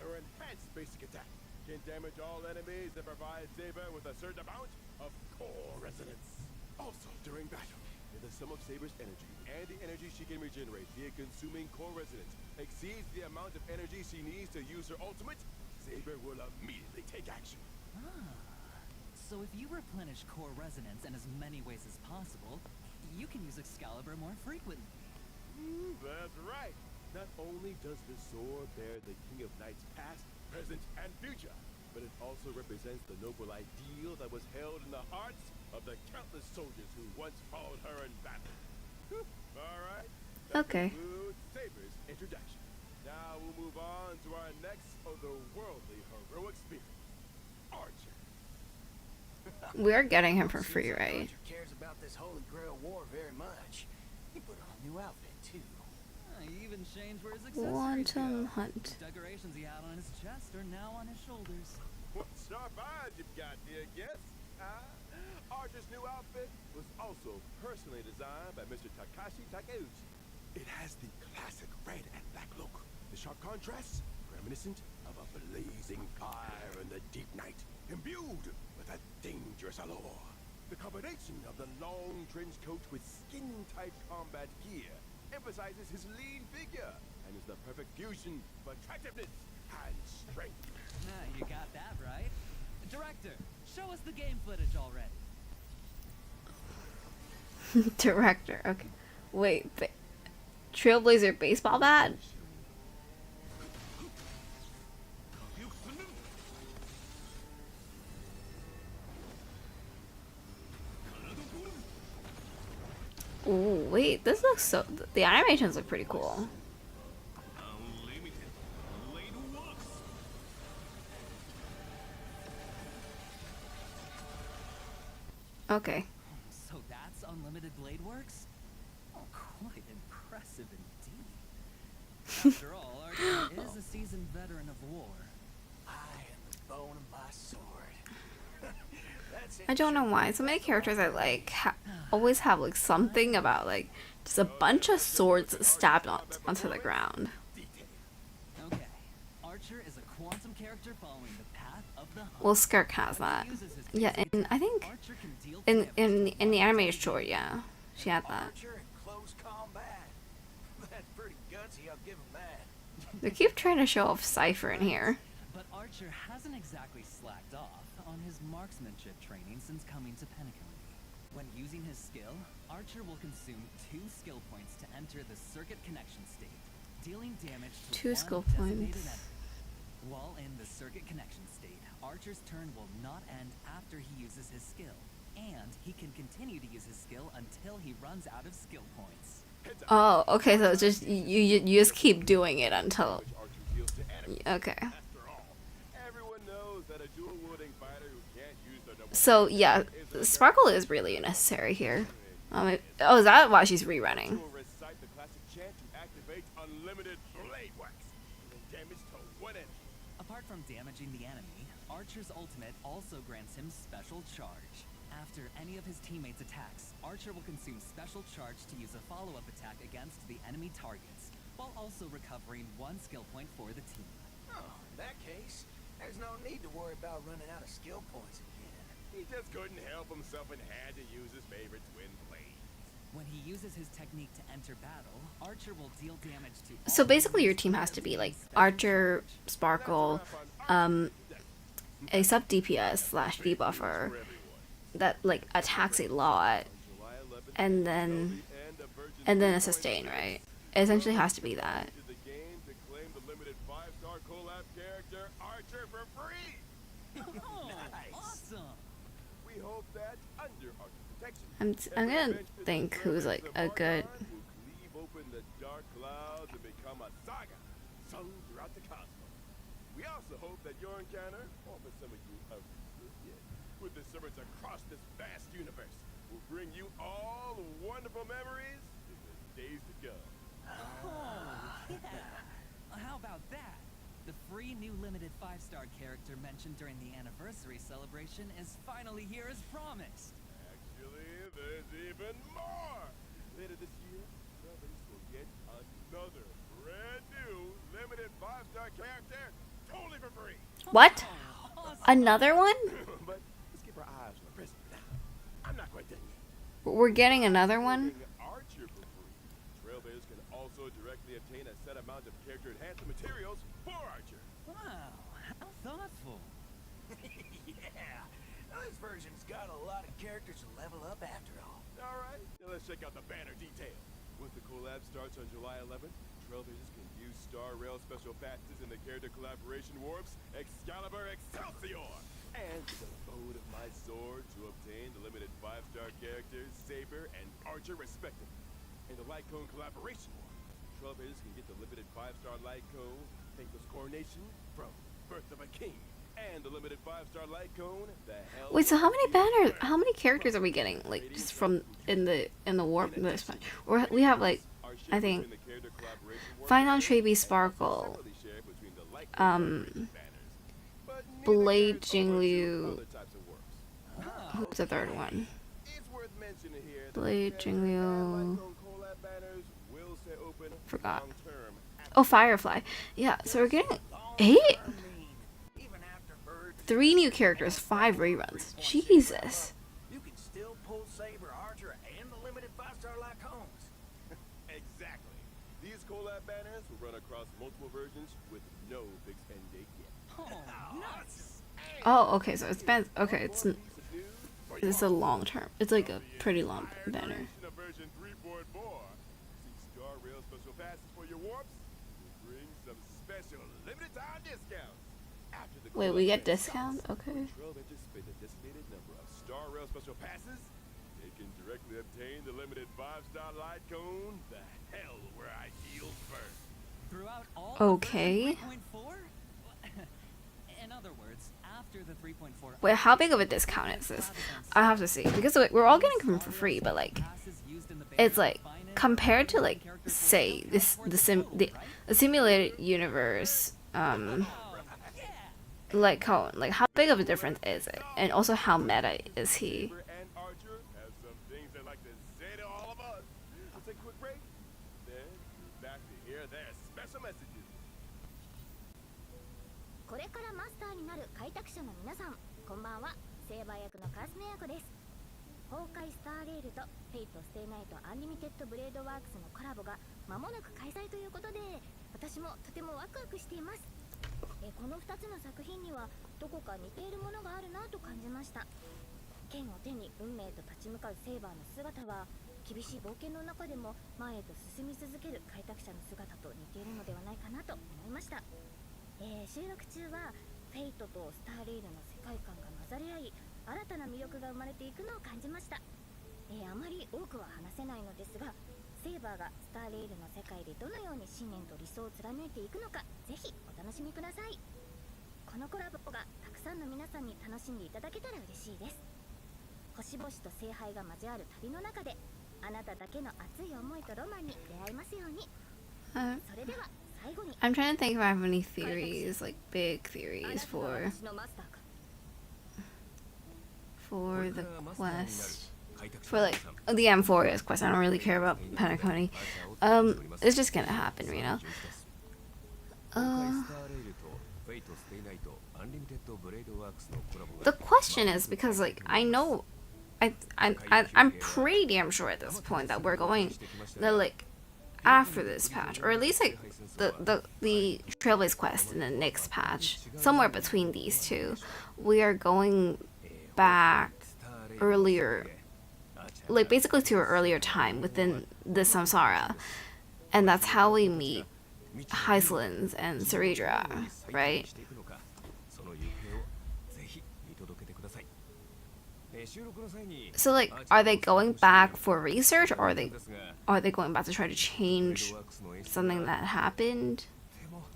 Her enhanced basic attack can damage all enemies and provide Saber with a certain amount of core resonance. Also, during battle, if the sum of Saber's energy and the energy she can regenerate via consuming core resonance exceeds the amount of energy she needs to use her ultimate, Saber will immediately take action. So if you replenish core resonance in as many ways as possible, you can use Excalibur more frequently. That's right. Not only does the sword bear the King of Knights past, present, and future, but it also represents the noble ideal that was held in the hearts of the countless soldiers who once followed her in battle. All right. That Okay. concludes Saber's introduction. Now we'll move on to our next otherworldly heroic spirit, Archer. We're getting him for free, Seems like right? Archer cares about this Holy Grail war very much. He put on a new outfit too. He even changed where his accessories Quantum go. Hunt. The decorations he had on his chest are now on his shoulders. What sharp eyes you've got, dear guest. Archer's new outfit was also personally designed by Mr. Takashi Takeuchi. It has the classic red and black look. The sharp contrasts, reminiscent of a blazing fire in the deep night, imbued with a dangerous allure. The combination of the long trench coat with skin-tight combat gear emphasizes his lean figure and is the perfect fusion of attractiveness and strength. You got that right. Director, show us the game footage already. Director. Okay. Wait. Trailblazer baseball bat? Ooh, wait. This looks so. The animations look pretty cool. Okay. So that's Unlimited Blade Works? Oh, quite impressive indeed. After all, Archer is a seasoned veteran of war. I am the bone of my sword. That's I don't know why. So many characters I like always have like something about like just a bunch of swords stabbed onto the ground. Okay, Archer is a quantum character following the path of the hunt. Well, Skirk has that. Yeah, and I think Archer can deal in the animated short, yeah, she had that. Archer in close combat. That's pretty gutsy, I'll give him that. They keep trying to show off Cypher in here. But Archer hasn't exactly slacked off on his marksmanship training since coming to Penacony. When using his skill, Archer will consume 2 skill points to enter the circuit connection state, dealing damage to 2 one skill designated points. enemy. While in the circuit connection state, Archer's turn will not end after he uses his skill, and he can continue to use his skill until he runs out of skill points. Oh, okay. So it's just you just keep doing it until. Archer deals to enemies. Okay. After all, everyone knows that a dual-wielding fighter who can't use their double So yeah, Sparkle is really necessary here. Oh, is that why she's rerunning? will recite the classic chant to activate unlimited blade wax, dealing damage to one enemy. Apart from damaging the enemy, Archer's ultimate also grants him special charge. After any of his teammates' attacks, Archer will consume special charge to use a follow-up attack against the enemy targets, while also recovering 1 skill point for the team. Oh, in that case, there's no need to worry about running out of skill points again. He just couldn't help himself and had to use his favorite twin blade. When he uses his technique to enter battle, Archer will deal damage to all So basically, your enemies team has to be like special Archer, charge. Sparkle, a sub DPS / debuffer that like attacks a lot, and then a sustain, right? It essentially has to be that. To the game to claim the limited 5-star collab character Archer for free. Oh, Nice. awesome! We hope that under Archer protection, I'm gonna think who's like a good. will cleave open the dark clouds and become a saga sung throughout the cosmos. We also hope that your encounter, or for some of you, with the servants across this vast universe, will bring you all wonderful memories in the days to come. Oh, yeah. How about that? The free new limited 5-star character mentioned during the anniversary celebration is finally here as promised. Actually, there's even more! Later this year, Trailblazers will get another brand new limited 5-star character totally for free. What? Awesome. Another one? But let's keep our eyes on the prisoner now. I'm not quite done yet. We're getting another one? Getting Archer for free. Trailblazers can also directly obtain a set amount of character enhancement materials for Archer. Wow, how thoughtful. Yeah. Now, this version's got a lot of characters to level up after all. All right, now let's check out the banner detail. Once the collab starts on July 11th, Trailblazers can use Star Rail special passes in the character collaboration warps Excalibur Excelsior and the Abode of My Sword to obtain the limited 5-star characters Saber and Archer respectively. In the Light Cone collaboration warp, Trailblazers can get the limited 5-star Light Cone, Thankless Coronation from Birth of a King, and the limited 5-star Light Cone, the Hell. Wait, so how many characters are we getting? Like, just from in the warp this one? Or we have like, I think, Final Treeby Sparkle, Blade Jingliu. Who's the third one? Blade Jingliu. Forgot. Oh, Firefly. Yeah, so we're getting 8? 3 new characters, 5 reruns. Jesus. You can still pull Saber, Archer, and the limited 5-star Light Cones. Exactly. These collab banners will run across multiple versions with no fixed end date yet. Oh, nuts. Oh, okay, so it's been okay. It's a long term. It's like a pretty long banner. Of version 3.4. See Star Rail special passes for your warps. We'll bring some special limited time discounts. After the Wait, we get collab discount? starts, Okay. Trailblazers spend a designated number of Star Rail special passes. They can directly obtain the limited 5-star Light Cone. The hell where I yield first. Throughout all Okay. of 3.4? In other words, after the 3.4. Wait, how big of a discount is this? I have to see because we're all getting them for free, but like, it's like compared to like, say the simulated universe, like how big of a difference is it, and also how meta is he? Saber and Archer have some things they'd like to say to all of us. Let's take a quick break. Then we're back to hear their special messages. これからマスターになる開拓者の皆さん、こんばんは。セーバー役のカズネヤコです。崩壊スターレールとフェイトステイナイトアンリミテッドブレードワークスのコラボが間もなく開催ということで、私もとてもワクワクしています。この2つの作品にはどこか似ているものがあるなと感じました。剣を手に運命と立ち向かうセーバーの姿は、厳しい冒険の中でも前へと進み続ける開拓者の姿と似ているのではないかなと思いました。収録中はフェイトとスターレイルの世界観が混ざり合い、新たな魅力が生まれていくのを感じました。あまり多くは話せないのですが、セーバーがスターレイルの世界でどのように信念と理想を貫いていくのか、ぜひお楽しみください。このコラボがたくさんの皆さんに楽しんでいただけたら嬉しいです。星々と聖杯が交わる旅の中で、あなただけの熱い思いとロマンに出会えますように。それでは最後に、I'm trying to think if I have any theories, like big theories for the quest, for like the Amphoreus quest. I don't really care about Penacony. It's just gonna happen, you know. The question is because like I know, I'm pretty damn sure at this point that we're going that like after this patch, or at least like the Trailblaze quest in the next patch, somewhere between these two, we are going back earlier, like basically to an earlier time within the Samsara, and that's how we meet Hyslins and Saridra, right? So like, are they going back for research, or are they going back to try to change something that happened?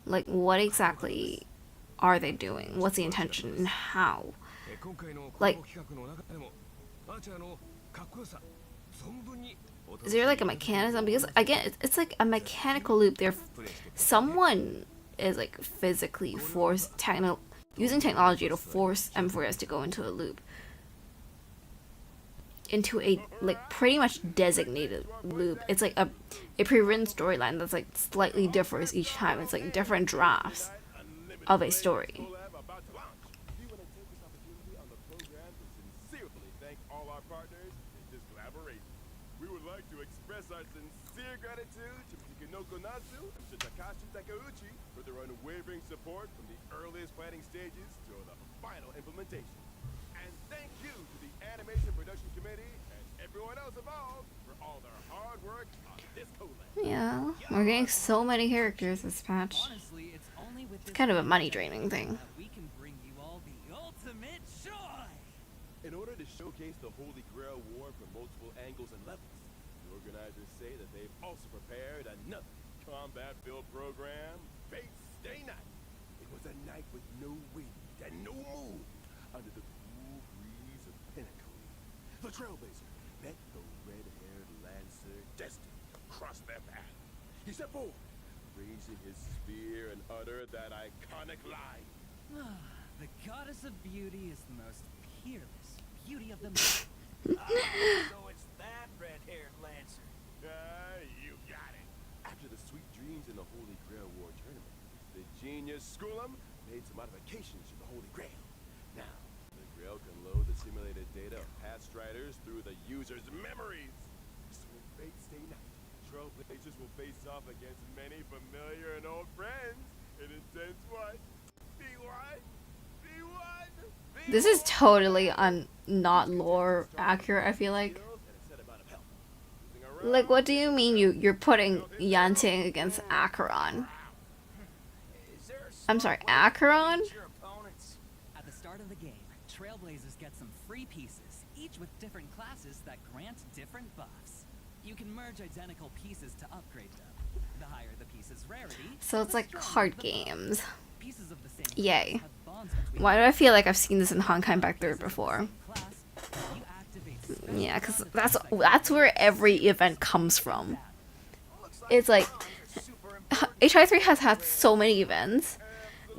Like, what exactly are they doing? What's the intention and how? Like, is there like a mechanism? Because again, it's like a mechanical loop. Someone is like physically using technology to force Amphoreus to go into a loop, into a like pretty much designated loop. It's like a pre-written storyline that's like slightly differs each time. It's like different drafts of a story. Collab about to launch. We want to take this opportunity on the program to sincerely thank all our partners in this collaboration. We would like to express our sincere gratitude to Mikinoko Natsu and to Takashi Takeuchi for their unwavering support from the earliest planning stages to the final implementation. And thank you to the Animation Production Committee and everyone else involved for all their hard work on this collab. Yeah, we're getting so many characters this patch. Honestly, it's only with It's kind of a money draining thing. that we can bring you all the ultimate joy. In order to showcase the Holy Grail War from multiple angles and levels, the organizers say that they've also prepared another combat-filled program, Fate Stay Night. It was a night with no wind and no moon under the cool breeze of Pinnacle. The Trailblazer met the red-haired Lancer destined to cross their path. He stepped forward, raising his spear and uttered that iconic line. The goddess of beauty is the most peerless beauty of them all. So it's that red-haired Lancer. You got it. After the sweet dreams in the Holy Grail War tournament, the genius Schoolum made some modifications to the Holy Grail. Now, the Grail can load the simulated data of past striders through the user's memories. So in Fate Stay Night, Trailblazers will face off against many familiar and old friends in intense what? B1? B1? This is totally not lore accurate, I feel like. Like, what do you mean you're putting Yanting against Acheron? Is there a I'm sorry, Acheron? smart way to beat your opponents? At the start of the game, Trailblazers get some free pieces, each with different classes that grant different buffs. You can merge identical pieces to upgrade them. The higher the piece's rarity, So it's the like stronger card the buff. games. Pieces of the same Yay. class have bonds between Why do them. I feel like I've seen this in Honkai Impact 3 before? Same class, you activate special Yeah, because abilities that that's where every event comes from. It's like Super important. HI3 has had so many events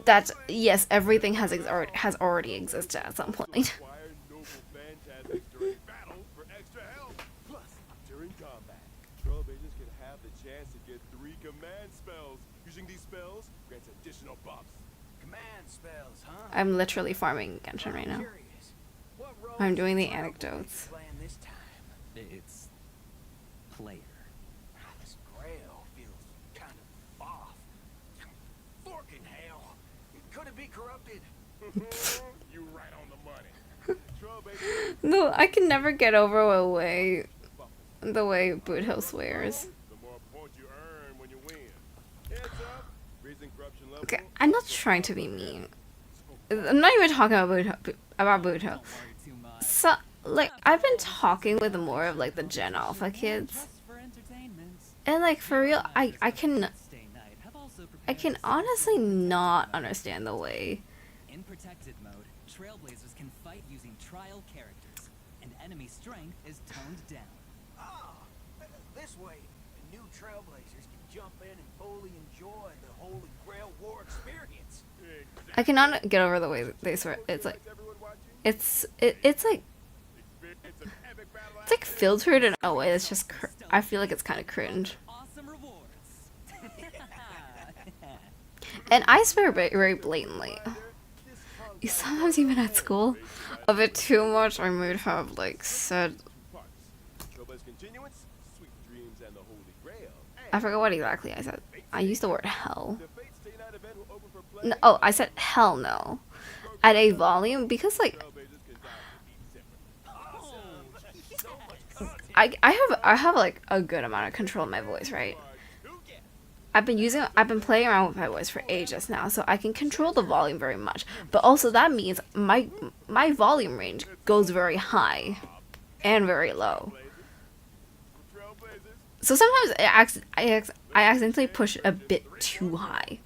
that yes, everything has already existed at some point. Acquire noble phantasms during battle for extra health. Plus, during combat, Trailblazers can have the chance to get 3 command spells. Using these spells grants additional buffs. Command spells, huh? I'm literally farming Genshin right now. Curious. What role I'm is doing the Trailblazers anecdotes. playing this time? It's player. This Grail feels kind of off. Forking hell. Could it be corrupted? You right on the money. Trailblazers No, I can never get over the way Boot Hill swears. the more points you earn when you win. Heads up, raising corruption level. Okay, I'm not trying to be mean. I'm not even talking about Boot Hill. Don't worry too much. So, like, I've been talking with more of like the Gen Alpha kids, Just for entertainment. and like for real, I can Stay Night have also I prepared can a honestly separate not buff. understand the way. In protected mode, Trailblazers can fight using trial characters, and enemy strength is toned down. Ah, this way, the new Trailblazers can jump in and fully enjoy the Holy Grail War experience. I cannot get over the way that they swear. It's like Everyone watching? it's like Experience an epic battle it's like filtered in a way that's just I feel like it's kind of cringe. Awesome rewards. And I swear very blatantly. Sometimes even at school, a bit too much. I might have like said parts. Trailblazer Continuance, Sweet Dreams, and the Holy Grail. I forgot what exactly I said. I used the word hell. The Fate Stay Night event will open for play. No, oh, I said hell no. At a volume because like Trailblazers can dive deep separately. I have like a good amount of control of my voice, right? I've been playing around with my voice for ages now, so I can control the volume very much. But also that means my volume range goes very high and very low. Trailblazers, So sometimes I accidentally push a bit too high.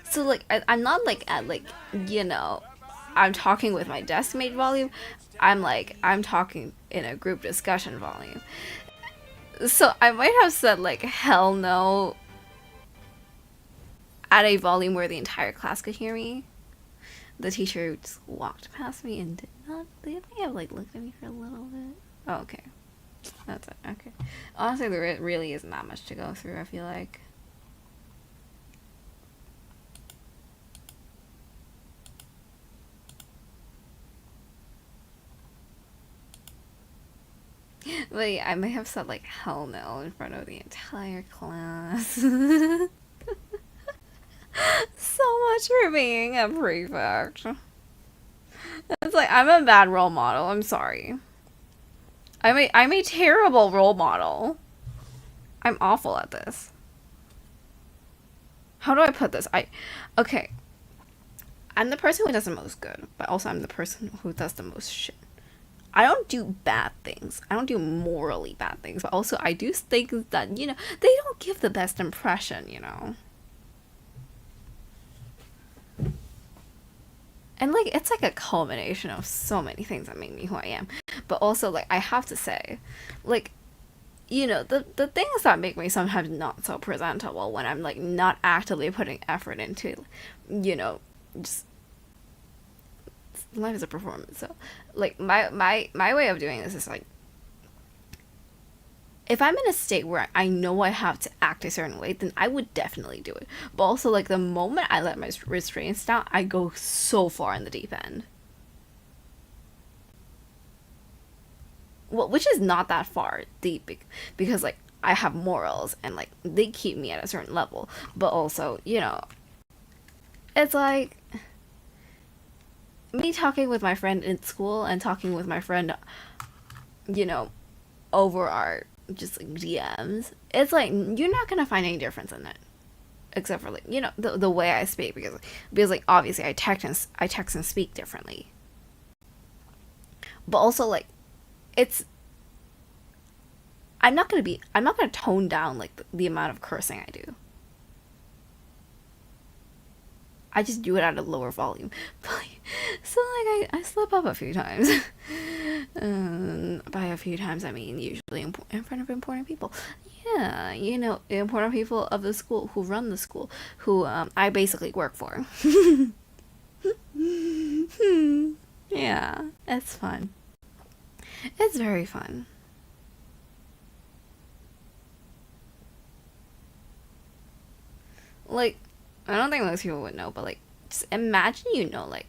So like I'm not like at like I'm talking with my deskmate volume. I'm talking in a group discussion volume. So I might have said like hell no at a volume where the entire class could hear me. The teacher just walked past me and did not. They may have like looked at me for a little bit. Oh, okay, that's it. Okay, honestly, there really isn't that much to go through. I feel like. But yeah, I may have said like hell no in front of the entire class. So much for being a prefect. It's like I'm a bad role model. I'm sorry. I'm a terrible role model. I'm awful at this. How do I put this? Okay. I'm the person who does the most good, but also I'm the person who does the most shit. I don't do bad things. I don't do morally bad things, but also I do things that, you know, they don't give the best impression, you know. And like it's like a culmination of so many things that make me who I am. But also like I have to say, like, you know, the things that make me sometimes not so presentable when I'm like not actively putting effort into, you know, just life is a performance. So like my way of doing this is like, if I'm in a state where I know I have to act a certain way, then I would definitely do it. But also like the moment I let my restraints down, I go so far in the deep end. Well, which is not that far deep because like I have morals and like they keep me at a certain level. But also, you know, it's like me talking with my friend in school and talking with my friend, you know, over our just like DMs. It's like you're not gonna find any difference in it, except for like, you know, the way I speak, because like obviously I text and speak differently. But also like it's I'm not gonna tone down like the amount of cursing I do. I just do it at a lower volume. So like I slip up a few times. By a few times I mean usually in front of important people. Yeah, you know, important people of the school who run the school, who I basically work for. Yeah, it's fun. It's very fun. Like, I don't think most people would know, but like, just imagine, you know, like,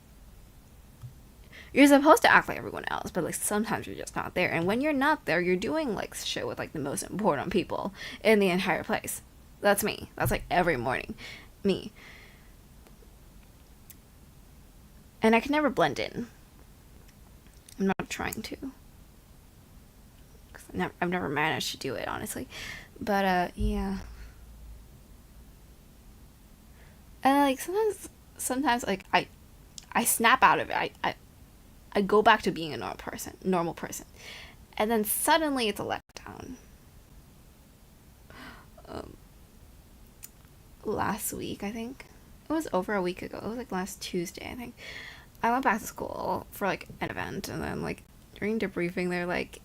you're supposed to act like everyone else, but like sometimes you're just not there. And when you're not there, you're doing like shit with like the most important people in the entire place. That's me. That's like every morning. Me. And I can never blend in. I'm not trying to. 'Cause I've never managed to do it, honestly. But, yeah. And like sometimes like I snap out of it. I go back to being a normal person. And then suddenly it's a letdown. Last week, I think. It was over a week ago. It was like last Tuesday, I think. I went back to school for like an event, and then like during debriefing they're like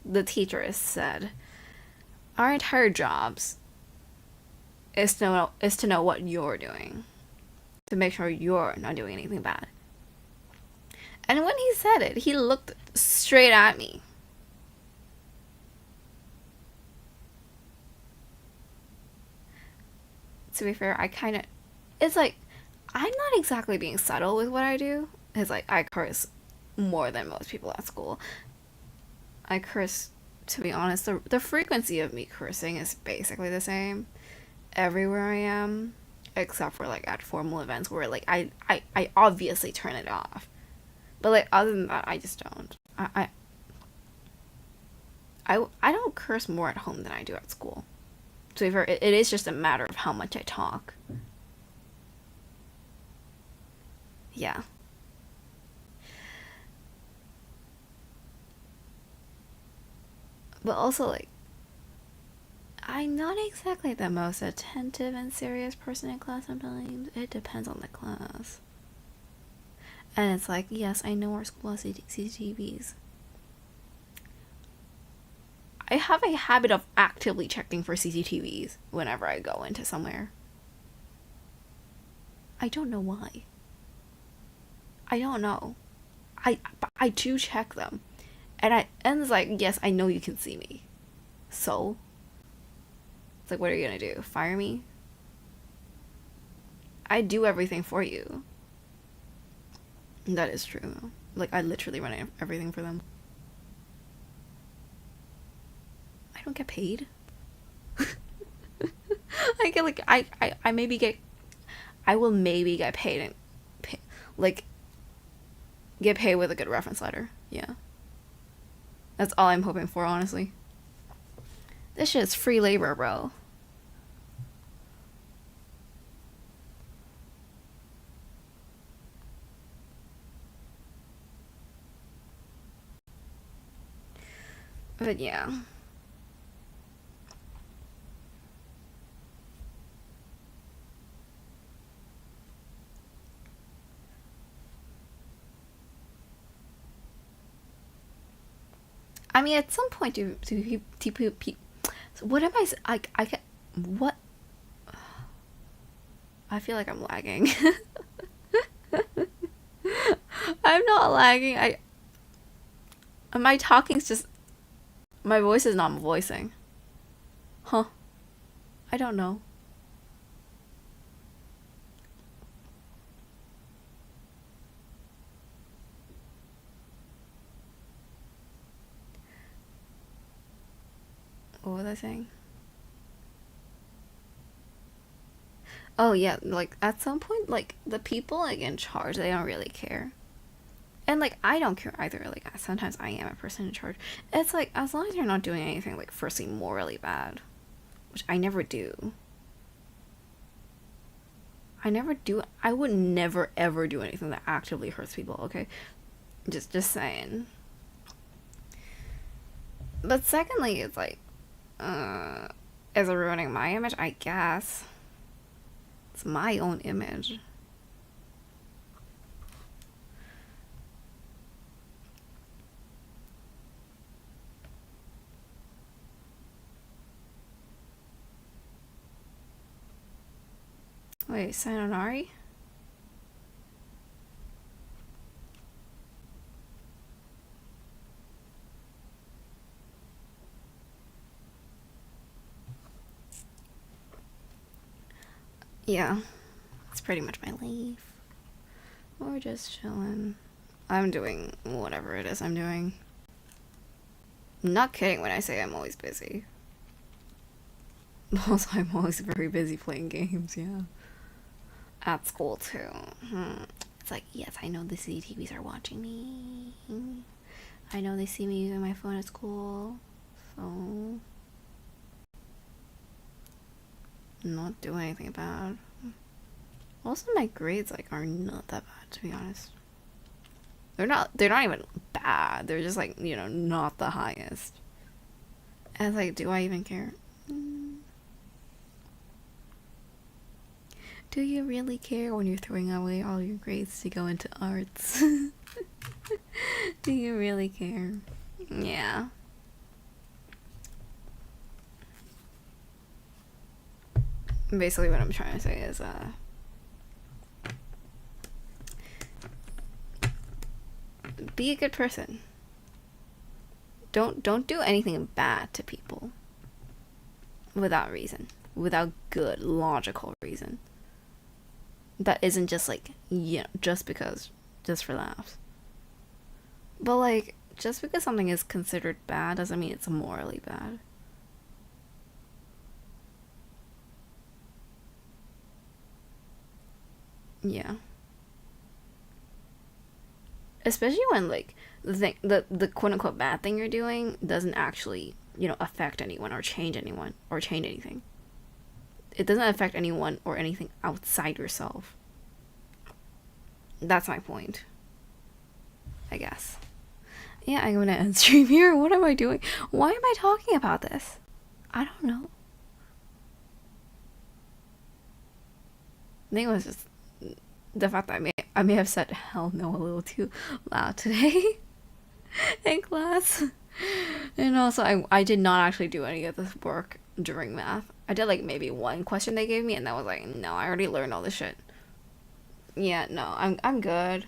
the teacher said our entire jobs is to know what you're doing, to make sure you're not doing anything bad. And when he said it, he looked straight at me. To be fair, it's like, I'm not exactly being subtle with what I do. It's like, I curse more than most people at school. I curse, to be honest, the frequency of me cursing is basically the same everywhere I am, except for like at formal events where like I obviously turn it off. But like other than that, I just don't. I don't curse more at home than I do at school. So it is just a matter of how much I talk. Yeah. But also like, I'm not exactly the most attentive and serious person in class sometimes. It depends on the class. And it's like, yes, I know our school has CCTVs. I have a habit of actively checking for CCTVs whenever I go into somewhere. I don't know why. I don't know. But I do check them. And it's like, yes, I know you can see me. So? It's like, what are you gonna do? Fire me? I do everything for you. That is true, though. Like, I literally run everything for them. I don't get paid. I get, like, I maybe get... I will maybe get paid and... like... get paid with a good reference letter. Yeah. That's all I'm hoping for, honestly. This shit is free labor, bro. But yeah. I mean, at some point, so what am I get, what? I feel like I'm lagging. I'm not lagging. My talking's just, my voice is not voicing. Huh. I don't know. What was I saying? Oh yeah, like at some point, like the people like in charge, they don't really care. And like I don't care either. Like sometimes I am a person in charge. It's like as long as you're not doing anything like firstly morally bad, which I never do. I would never ever do anything that actively hurts people, okay? Just saying. But secondly, it's like is it ruining my image? I guess. It's my own image. Wait, Sayonari? Yeah, that's pretty much my life. We're just chilling. I'm doing whatever it is I'm doing. I'm not kidding when I say I'm always busy. Also, I'm always very busy playing games, yeah. At school, too. It's like, yes, I know the CCTVs are watching me. I know they see me using my phone at school. So... not doing anything about. Also, my grades like are not that bad, to be honest. They're not even bad. They're just like, you know, not the highest. And it's like, do I even care? Do you really care when you're throwing away all your grades to go into arts? Do you really care? Yeah. Basically what I'm trying to say is be a good person. Don't do anything bad to people without reason, without good logical reason. That isn't just like, you know, just because, just for laughs. But like, just because something is considered bad doesn't mean it's morally bad. Yeah. Especially when like the quote unquote bad thing you're doing doesn't actually, you know, affect anyone or change anyone or change anything. It doesn't affect anyone or anything outside yourself. That's my point, I guess. Yeah, I'm gonna end stream here. What am I doing? Why am I talking about this? I don't know. I think it was just the fact that I may have said hell no a little too loud today in class. And also, I did not actually do any of this work during math. I did like maybe one question they gave me, and that was like, no, I already learned all this shit. Yeah, no, I'm good.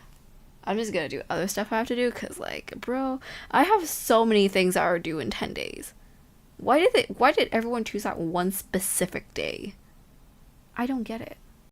I'm just gonna do other stuff I have to do, cause like, bro, I have so many things that are due in 10 days. Why did everyone choose that one specific day? I don't get it.